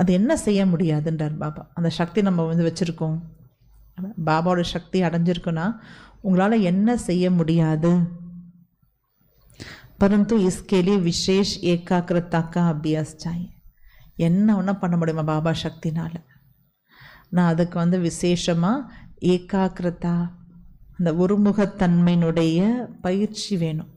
அது என்ன செய்ய முடியாதுன்றார் பாபா. அந்த சக்தி நம்ம வந்து வச்சுருக்கோம், பாபாவோட சக்தி அடைஞ்சிருக்குன்னா உங்களால் என்ன செய்ய முடியாது. परंतु इसके लिए विशेष एकाग्रता का अभ्यास चाहिए. என்ன ஒன்றா பண்ண முடியுமா பாபா சக்தினால்? நான் அதுக்கு வந்து விசேஷமாக ஏகாகிரதா, அந்த ஒருமுகத்தன்மையினுடைய பயிற்சி வேணும்.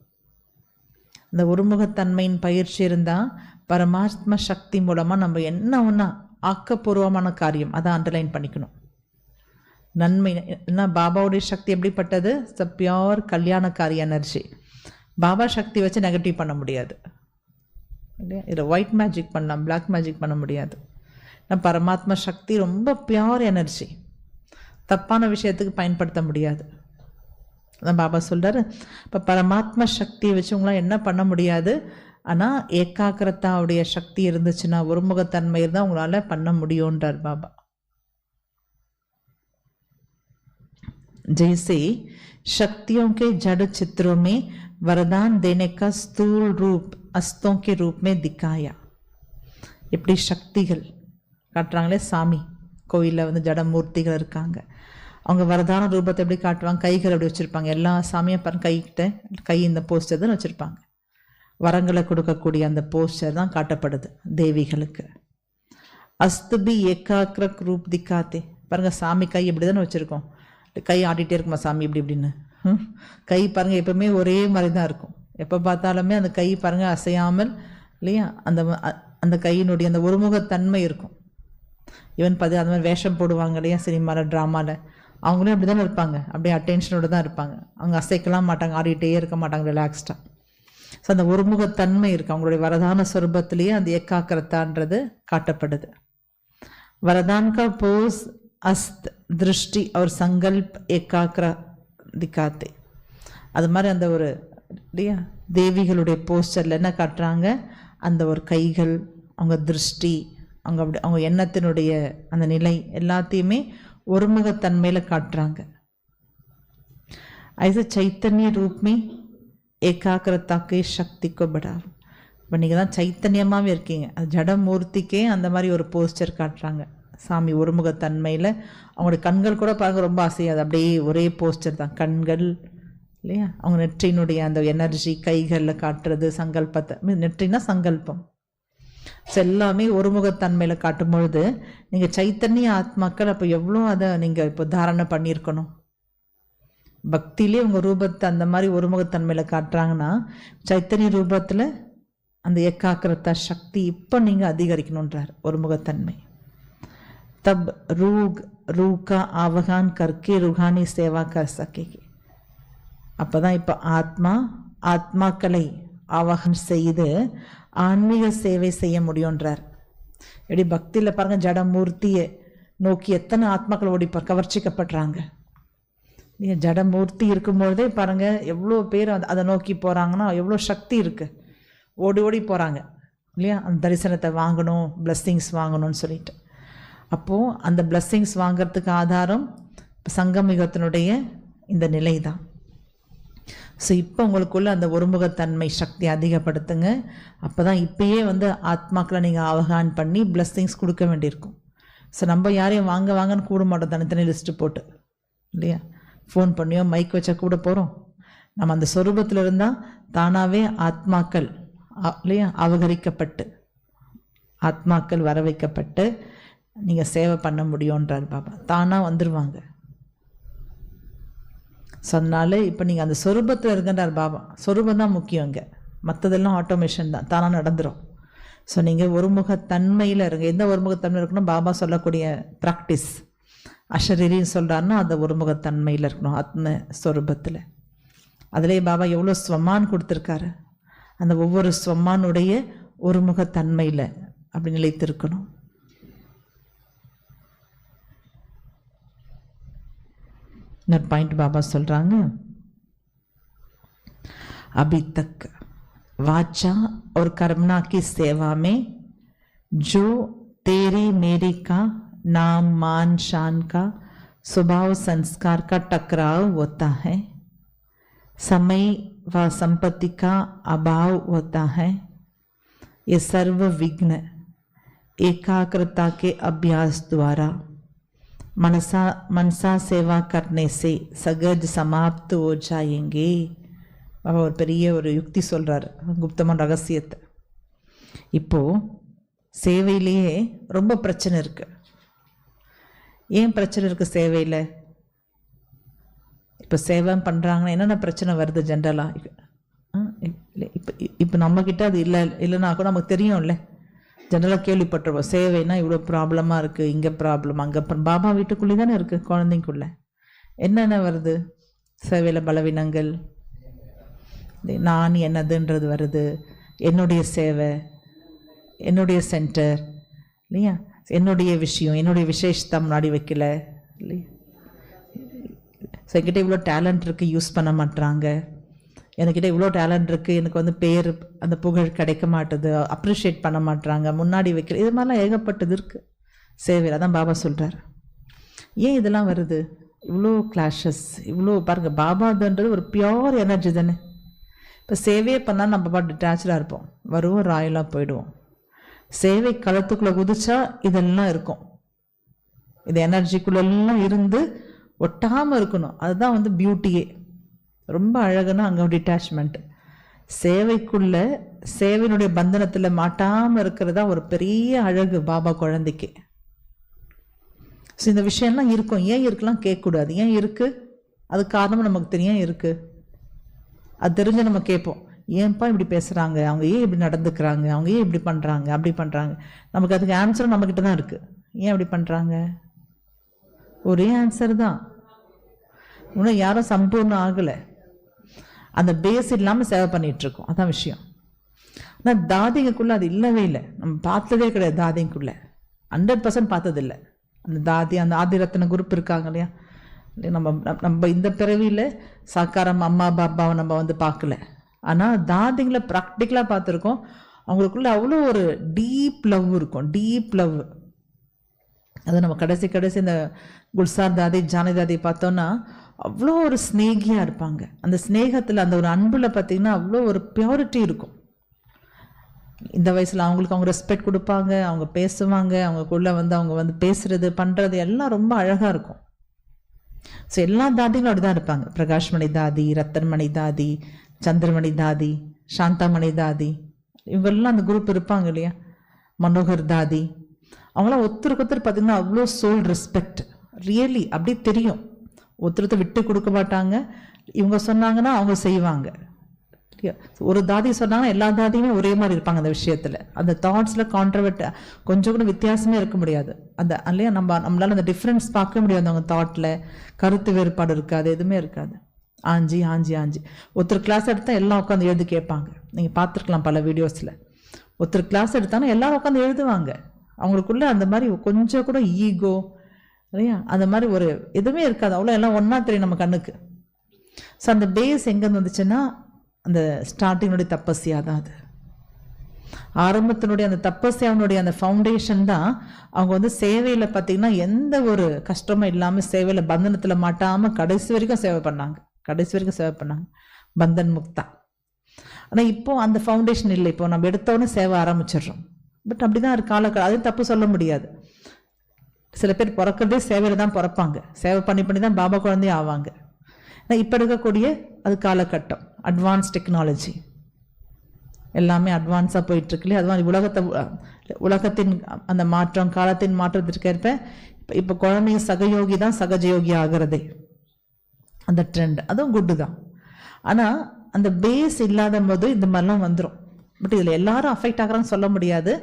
அந்த ஒருமுகத்தன்மையின் பயிற்சி இருந்தால் பரமாத்ம சக்தி மூலமாக நம்ம என்ன ஒன்றா ஆக்கப்பூர்வமான காரியம், அதை அண்டர்லைன் பண்ணிக்கணும். நன்மை என்ன, பாபாவுடைய சக்தி எப்படிப்பட்டது, பியோர் கல்யாணக்காரி எனர்ஜி. பாபா சக்தி வச்சு நெகட்டிவ் பண்ண முடியாது இல்லையா, இதில் ஒயிட் மேஜிக் பண்ணலாம், பிளாக் மேஜிக் பண்ண முடியாது. பரமாத்மா சக்தி ரொம்ப பியோர் எனர்ஜி, தப்பான விஷயத்துக்கு பயன்படுத்த முடியாது. அதான் பாபா சொல்கிறார், இப்போ பரமாத்மா சக்தியை வச்சு உங்களால் என்ன பண்ண முடியாது, ஆனால் ஏகாகிரதாவுடைய சக்தி இருந்துச்சுன்னா, ஒருமுகத்தன்மை இருந்தால் உங்களால் பண்ண முடியுன்றார் பாபா. जैसे शक्तियों के जड़ चित्रों में वरदान देने का स्थूल रूप अस्तों के रूप में दिखाया. இப்படி சக்திகள் காட்டுறாங்களே, சாமி கோயிலில் வந்து ஜடமூர்த்திகள் இருக்காங்க, அவங்க வரதான ரூபத்தை எப்படி காட்டுவாங்க, கைகள் எப்படி வச்சுருப்பாங்க. எல்லா சாமியும் பாருங்க கைக்கிட்ட கை இந்த போஸ்டர் தான் வச்சுருப்பாங்க. வரங்களை கொடுக்கக்கூடிய அந்த போஸ்டர் தான் காட்டப்படுது தேவிகளுக்கு. அஸ்துபி ஏகாக்கிரக் ரூப் திக்காத்தே. பாருங்கள், சாமி கை இப்படி தானே வச்சுருக்கோம். கை ஆடிட்டே இருக்குமா சாமி இப்படி இப்படின்னு? கை பாருங்கள் எப்பவுமே ஒரே மாதிரி தான் இருக்கும். எப்போ பார்த்தாலுமே அந்த கை பாருங்கள் அசையாமல் இல்லையா, அந்த அந்த கையினுடைய அந்த ஒருமுகத்தன்மை இருக்கும். ஈவன் அந்த மாதிரி வேஷம் போடுவாங்க இல்லையா சினிமாவில், ட்ராமாவில், அவங்களும் அப்படி தானே இருப்பாங்க. அப்படியே அட்டென்ஷனோடு தான் இருப்பாங்க. அவங்க அசைக்கலாம் மாட்டாங்க, ஆடிட்டே இருக்க மாட்டாங்க ரிலாக்ஸ்டாக. ஸோ அந்த ஒருமுகத்தன்மை இருக்குது அவங்களுடைய வரதான ஸ்வரூபத்திலேயே. அந்த ஏகாக்கிரதான்றது காட்டப்படுது. वरदान का पोज अस्त दृष्टि और संकल्प एकाग्र दिखाते. அது மாதிரி அந்த ஒரு இல்லையா தேவிகளுடைய போஸ்டரில் என்ன காட்டுறாங்க, அந்த ஒரு கைகள், அவங்க திருஷ்டி, அவங்க அப்படி அவங்க எண்ணத்தினுடைய அந்த நிலை எல்லாத்தையுமே ஒருமுகத்தன்மையில் காட்டுறாங்க. ऐसे चैतन्य रूप में एकाग्रता की शक्ति को बढ़ाओ. இப்போ நீங்கள் தான் சைத்தன்யமாகவே இருக்கீங்க. அது ஜடமூர்த்திக்கே அந்த மாதிரி ஒரு போஸ்டர் காட்டுறாங்க சாமி ஒருமுகத்தன்மையில். அவங்களுடைய கண்கள் கூட பாருங்க ரொம்ப அசையாது, அப்படியே ஒரே போஸ்டர் தான் கண்கள் இல்லையா. அவங்க நெற்றியினுடைய அந்த எனர்ஜி கைகளில் காட்டுறது, சங்கல்பத்தை, நெற்றினா சங்கல்பம், ஸோ எல்லாமே ஒருமுகத்தன்மையில் காட்டும் பொழுது நீங்கள் சைத்தன்ய ஆத்மாக்கள் அப்போ எவ்வளோ அதை நீங்கள் இப்போ தாரணை பண்ணியிருக்கணும். பக்தியிலே உங்கள் ரூபத்தை அந்த மாதிரி ஒருமுகத்தன்மையில் காட்டுறாங்கன்னா சைத்தன்ய ரூபத்தில் அந்த ஏகாக்கிரதா சக்தி இப்போ நீங்கள் அதிகரிக்கணுன்றார் ஒருமுகத்தன்மை. தப் ரூகா ஆவகான் கர்க்கே ருஹானி சேவா கர் சகேகி. அப்போ தான் இப்போ ஆத்மாக்களை ஆவகன் செய்து ஆன்மீக சேவை செய்ய முடியுன்றார். எப்படி பக்தியில் பாருங்கள் ஜடமூர்த்தியை நோக்கி எத்தனை ஆத்மாக்கள் ஓடிப்பார் கவர்ச்சிக்கப்படுறாங்க. நீங்கள் ஜடமூர்த்தி இருக்கும்பொழுதே பாருங்கள் எவ்வளோ பேர் அதை நோக்கி போகிறாங்கன்னா எவ்வளோ சக்தி இருக்குது. ஓடி ஓடி போகிறாங்க இல்லையா, அந்த தரிசனத்தை வாங்கணும், பிளஸ்ஸிங்ஸ் வாங்கணும்னு சொல்லிட்டு. அப்போது அந்த பிளஸ்ஸிங்ஸ் வாங்கிறதுக்கு ஆதாரம் சங்கமிகத்தினுடைய இந்த நிலை தான். ஸோ இப்போ உங்களுக்குள்ள அந்த ஒருமுகத்தன்மை சக்தி அதிகப்படுத்துங்க. அப்போ தான் இப்பயே ஆத்மாக்களை நீங்கள் ஆவகான் பண்ணி பிளஸ்ஸிங்ஸ் கொடுக்க வேண்டியிருக்கும். ஸோ நம்ம யாரையும் வாங்கன்னு கூட மாட்டோம் தனித்தனி லிஸ்ட்டு போட்டு இல்லையா, ஃபோன் பண்ணியோ மைக் வச்சா கூட போகிறோம். நம்ம அந்த சொரூபத்தில் இருந்தால் தானாகவே ஆத்மாக்கள் இல்லையா அபகரிக்கப்பட்டு ஆத்மாக்கள் வர வைக்கப்பட்டு நீங்கள் சேவை பண்ண முடியுன்றார் பாபா. தானாக வந்துடுவாங்க. சொன்னாலே இப்போ நீங்கள் அந்த சொரூபத்தில் இருக்கின்றார் பாபா. சொரூபம் தான் முக்கியம் இங்கே, மற்றதெல்லாம் ஆட்டோமேஷன் தான், தானாக நடந்துடும். ஸோ நீங்கள் ஒருமுகத்தன்மையில் இருங்க. எந்த ஒருமுகத்தன்மை இருக்கணும், பாபா சொல்லக்கூடிய ப்ராக்டிஸ் அஷரீரின்னு சொல்கிறாருன்னா அந்த ஒருமுகத்தன்மையில் இருக்கணும், ஆத்ம ஸ்வரூபத்தில். அதிலே பாபா எவ்வளோ ஸ்வமான் கொடுத்துருக்காரு, அந்த ஒவ்வொரு ஸ்வமானுடைய ஒருமுகத்தன்மையில் அப்படி நிலைத்திருக்கணும். இன்னொரு பாயிண்ட் பாபா சொல்கிறாங்க, अभी तक वाचा और कर्मणा की सेवा में जो तेरी मेरी का नाम मान शान का स्वभाव संस्कार का टकराव होता है, समय व संपत्ति का अभाव होता है, ये सर्व विघ्न एकाग्रता के अभ्यास द्वारा मनसा सेवा करने से सहज समाप्त हो जाएंगे. ஒரு பெரிய ஒரு யுக்தி சொல்கிறார், குப்தமான ரகசியத்தை. இப்போது சேவையிலேயே ரொம்ப பிரச்சனை இருக்குது. ஏன் பிரச்சனை இருக்குது சேவையில்? இப்போ சேவை பண்ணுறாங்கன்னா என்னென்ன பிரச்சனை வருது ஜென்ரலாக? இப்போ நம்மக்கிட்ட அது இல்லைன்னா கூட நமக்கு தெரியும்ல, ஜென்ரலாக கேள்விப்பட்டிருப்போம். சேவைனா இவ்வளோ ப்ராப்ளமாக இருக்குது, இங்கே ப்ராப்ளம், அங்கே பாபா வீட்டுக்குள்ளே தானே இருக்குது, குழந்தைங்குள்ளே என்னென்ன வருது? சேவையில் பலவீனங்கள், நான் என்னதுன்றது வருது, என்னுடைய சேவை, என்னுடைய சென்டர் இல்லையா, என்னுடைய விஷயம், என்னுடைய விசேஷத்தை முன்னாடி வைக்கல இல்லையா. ஸோ என்கிட்ட இவ்வளோ டேலண்ட் இருக்குது, யூஸ் பண்ண மாட்டுறாங்க. என்கிட்ட இவ்வளோ டேலண்ட் இருக்குது, எனக்கு பேர் அந்த புகழ் கிடைக்க மாட்டுது, அப்ரிஷியேட் பண்ண மாட்டுறாங்க, முன்னாடி வைக்கல. இது மாதிரிலாம் ஏகப்பட்டது இருக்குது சேவையில். அதான் பாபா சொல்கிறார். ஏன் இதெல்லாம் வருது? இவ்வளோ கிளாஷஸ், இவ்வளோ பாருங்கள். பாபாதுன்றது ஒரு பியோர் எனர்ஜி தானே. இப்போ சேவையே பண்ணால் நம்ம பாட்டு டிட்டாச்சாக இருப்போம், வருவோம், ராயலாக போயிடுவோம். சேவை களத்துக்குள்ளே குதிச்சா இதெல்லாம் இருக்கும், இது எனர்ஜிக்குள்ளெல்லாம் இருந்து ஒட்டாமல் இருக்கணும். அதுதான் பியூட்டியே. ரொம்ப அழகுன்னா அங்கே டிட்டாச்மெண்ட். சேவைக்குள்ள சேவையினுடைய பந்தனத்தில் மாட்டாமல் இருக்கிறதா ஒரு பெரிய அழகு பாபா குழந்தைக்கு. ஸோ இந்த விஷயம்லாம் இருக்கும். ஏன் இருக்கலாம் கேட்கக்கூடாது. ஏன் இருக்குது, அது காரணம் நமக்கு தெரியும் இருக்குது. அது தெரிஞ்சு நம்ம கேட்போம், ஏன்ப்பா இப்படி பேசுகிறாங்க, அவங்க ஏன் இப்படி நடந்துக்கிறாங்க, அவங்க ஏன் இப்படி பண்ணுறாங்க, அப்படி பண்ணுறாங்க. நமக்கு அதுக்கு ஆன்சரும் நம்மக்கிட்ட தான் இருக்குது. ஏன் அப்படி பண்ணுறாங்க, ஒரே ஆன்சர் தான். இன்னும் யாரும் சம்பூர்ணம் ஆகலை. அந்த பேஸ் இல்லாமல் சேவை பண்ணிகிட்ருக்கோம், அதான் விஷயம். ஆனால் தாதிங்கக்குள்ளே அது இல்லவே இல்லை. நம்ம பார்த்ததே கிடையாது. தாதிங்குள்ளே 100% பார்த்ததில்லை. அந்த தாதி, அந்த ஆதிரத்ன குரூப் இருக்காங்க இல்லையா, நம்ம இந்த பிறவியில் சாக்காரம் அம்மா பாப்பாவை நம்ம பார்க்கல. ஆனால் தாதிங்களை ப்ராக்டிக்கலாக பார்த்துருக்கோம். அவங்களுக்குள்ள அவ்வளோ ஒரு டீப் லவ் இருக்கும், டீப் லவ். அது நம்ம கடைசி இந்த குல்சார் தாதி, ஜானி தாதி பார்த்தோன்னா அவ்வளோ ஒரு ஸ்னேகியாக இருப்பாங்க. அந்த ஸ்னேகத்தில், அந்த ஒரு அன்பில் பார்த்திங்கன்னா அவ்வளோ ஒரு பியூரிட்டி இருக்கும். இந்த வயசில் அவங்களுக்கு அவங்க ரெஸ்பெக்ட் கொடுப்பாங்க, அவங்க பேசுவாங்க, அவங்களுக்குள்ளே அவங்க பேசுகிறது பண்ணுறது எல்லாம் ரொம்ப அழகாக இருக்கும். ஸோ எல்லா தாதிகளும் அப்படி தான் இருப்பாங்க. பிரகாஷ்மணி தாதி, ரத்தன்மணி தாதி, சந்திரமணி தாதி, சாந்தாமணி தாதி, இவங்கெல்லாம் அந்த குரூப் இருப்பாங்க இல்லையா. மனோகர் தாதி, அவங்களாம் ஒருத்தருக்கு பார்த்திங்கன்னா அவ்வளோ சோல் ரெஸ்பெக்ட். ரியலி அப்படியே தெரியும். ஒருத்தருத்த விட்டு கொடுக்க மாட்டாங்க. இவங்க சொன்னாங்கன்னா அவங்க செய்வாங்க. ஒரு தாதி சொன்னாங்கன்னா எல்லா தாதியுமே ஒரே மாதிரி இருப்பாங்க அந்த விஷயத்தில். அந்த தாட்ஸில் கான்ட்ரவர்ட் கொஞ்சம் கூட வித்தியாசமே இருக்க முடியாது. அந்த இல்லையா, நம்மளால அந்த டிஃப்ரென்ஸ் பார்க்க முடியாது. அவங்க தாட்டில் கருத்து வேறுபாடு இருக்காது, எதுவுமே இருக்காது. ஆஞ்சி ஆஞ்சி ஆஞ்சி ஒருத்தர் கிளாஸ் எடுத்தால் எல்லாம் உட்காந்து எழுதி கேட்பாங்க. நீங்கள் பார்த்துருக்கலாம் பல வீடியோஸில். ஒருத்தர் கிளாஸ் எடுத்தாங்கன்னா எல்லாரும் உட்காந்து எழுதுவாங்க. அவங்களுக்குள்ள அந்த மாதிரி கொஞ்சம் கூட ஈகோ இல்லையா, அந்த மாதிரி ஒரு எதுவுமே இருக்காது. அவ்வளோ எல்லாம் ஒன்றா தெரியும் நம்ம கண்ணுக்கு. ஸோ அந்த பேஸ் எங்கேருந்து வந்துச்சுன்னா அந்த ஸ்டார்டிங்கினுடைய தப்பஸ்யா தான். அது ஆரம்பத்தினுடைய அந்த தப்பஸ்யாவினுடைய அந்த ஃபவுண்டேஷன் தான். அவங்க சேவையில் பார்த்திங்கன்னா எந்த ஒரு கஷ்டமும் இல்லாமல் சேவையில் பந்தனத்தில் மாட்டாமல் கடைசி வரைக்கும் சேவை பண்ணாங்க. பந்தன் முக்தா. ஆனால் இப்போது அந்த ஃபவுண்டேஷன் இல்லை. இப்போ நம்ம எடுத்தோன்னே சேவை ஆரம்பிச்சிடுறோம். பட் அப்படி தான் இருக்கு காலக்கட்டம். அதையும் தப்பு சொல்ல முடியாது. சில பேர் பிறக்கிறதே சேவையில் தான் பிறப்பாங்க. சேவை பண்ணி தான் பாபா குழந்தையே ஆவாங்க. ஆனால் இப்போ இருக்கக்கூடிய அது காலகட்டம், அட்வான்ஸ் டெக்னாலஜி எல்லாமே அட்வான்ஸாக போயிட்டுருக்குல்லையே. அது உலகத்தின் அந்த மாற்றம், காலத்தின் மாற்றத்திற்கு ஏற்ப இப்போ குழந்தைங்க சகயோகி தான் சகஜயோகி ஆகிறதே, அந்த ட்ரெண்ட். அதுவும் குட்டு தான். ஆனால் அந்த பேஸ் இல்லாத போது இந்த மாதிரிலாம் வந்துடும். பட் இதில் எல்லாரும் அஃபெக்ட் ஆகிறான்னு சொல்ல முடியாது.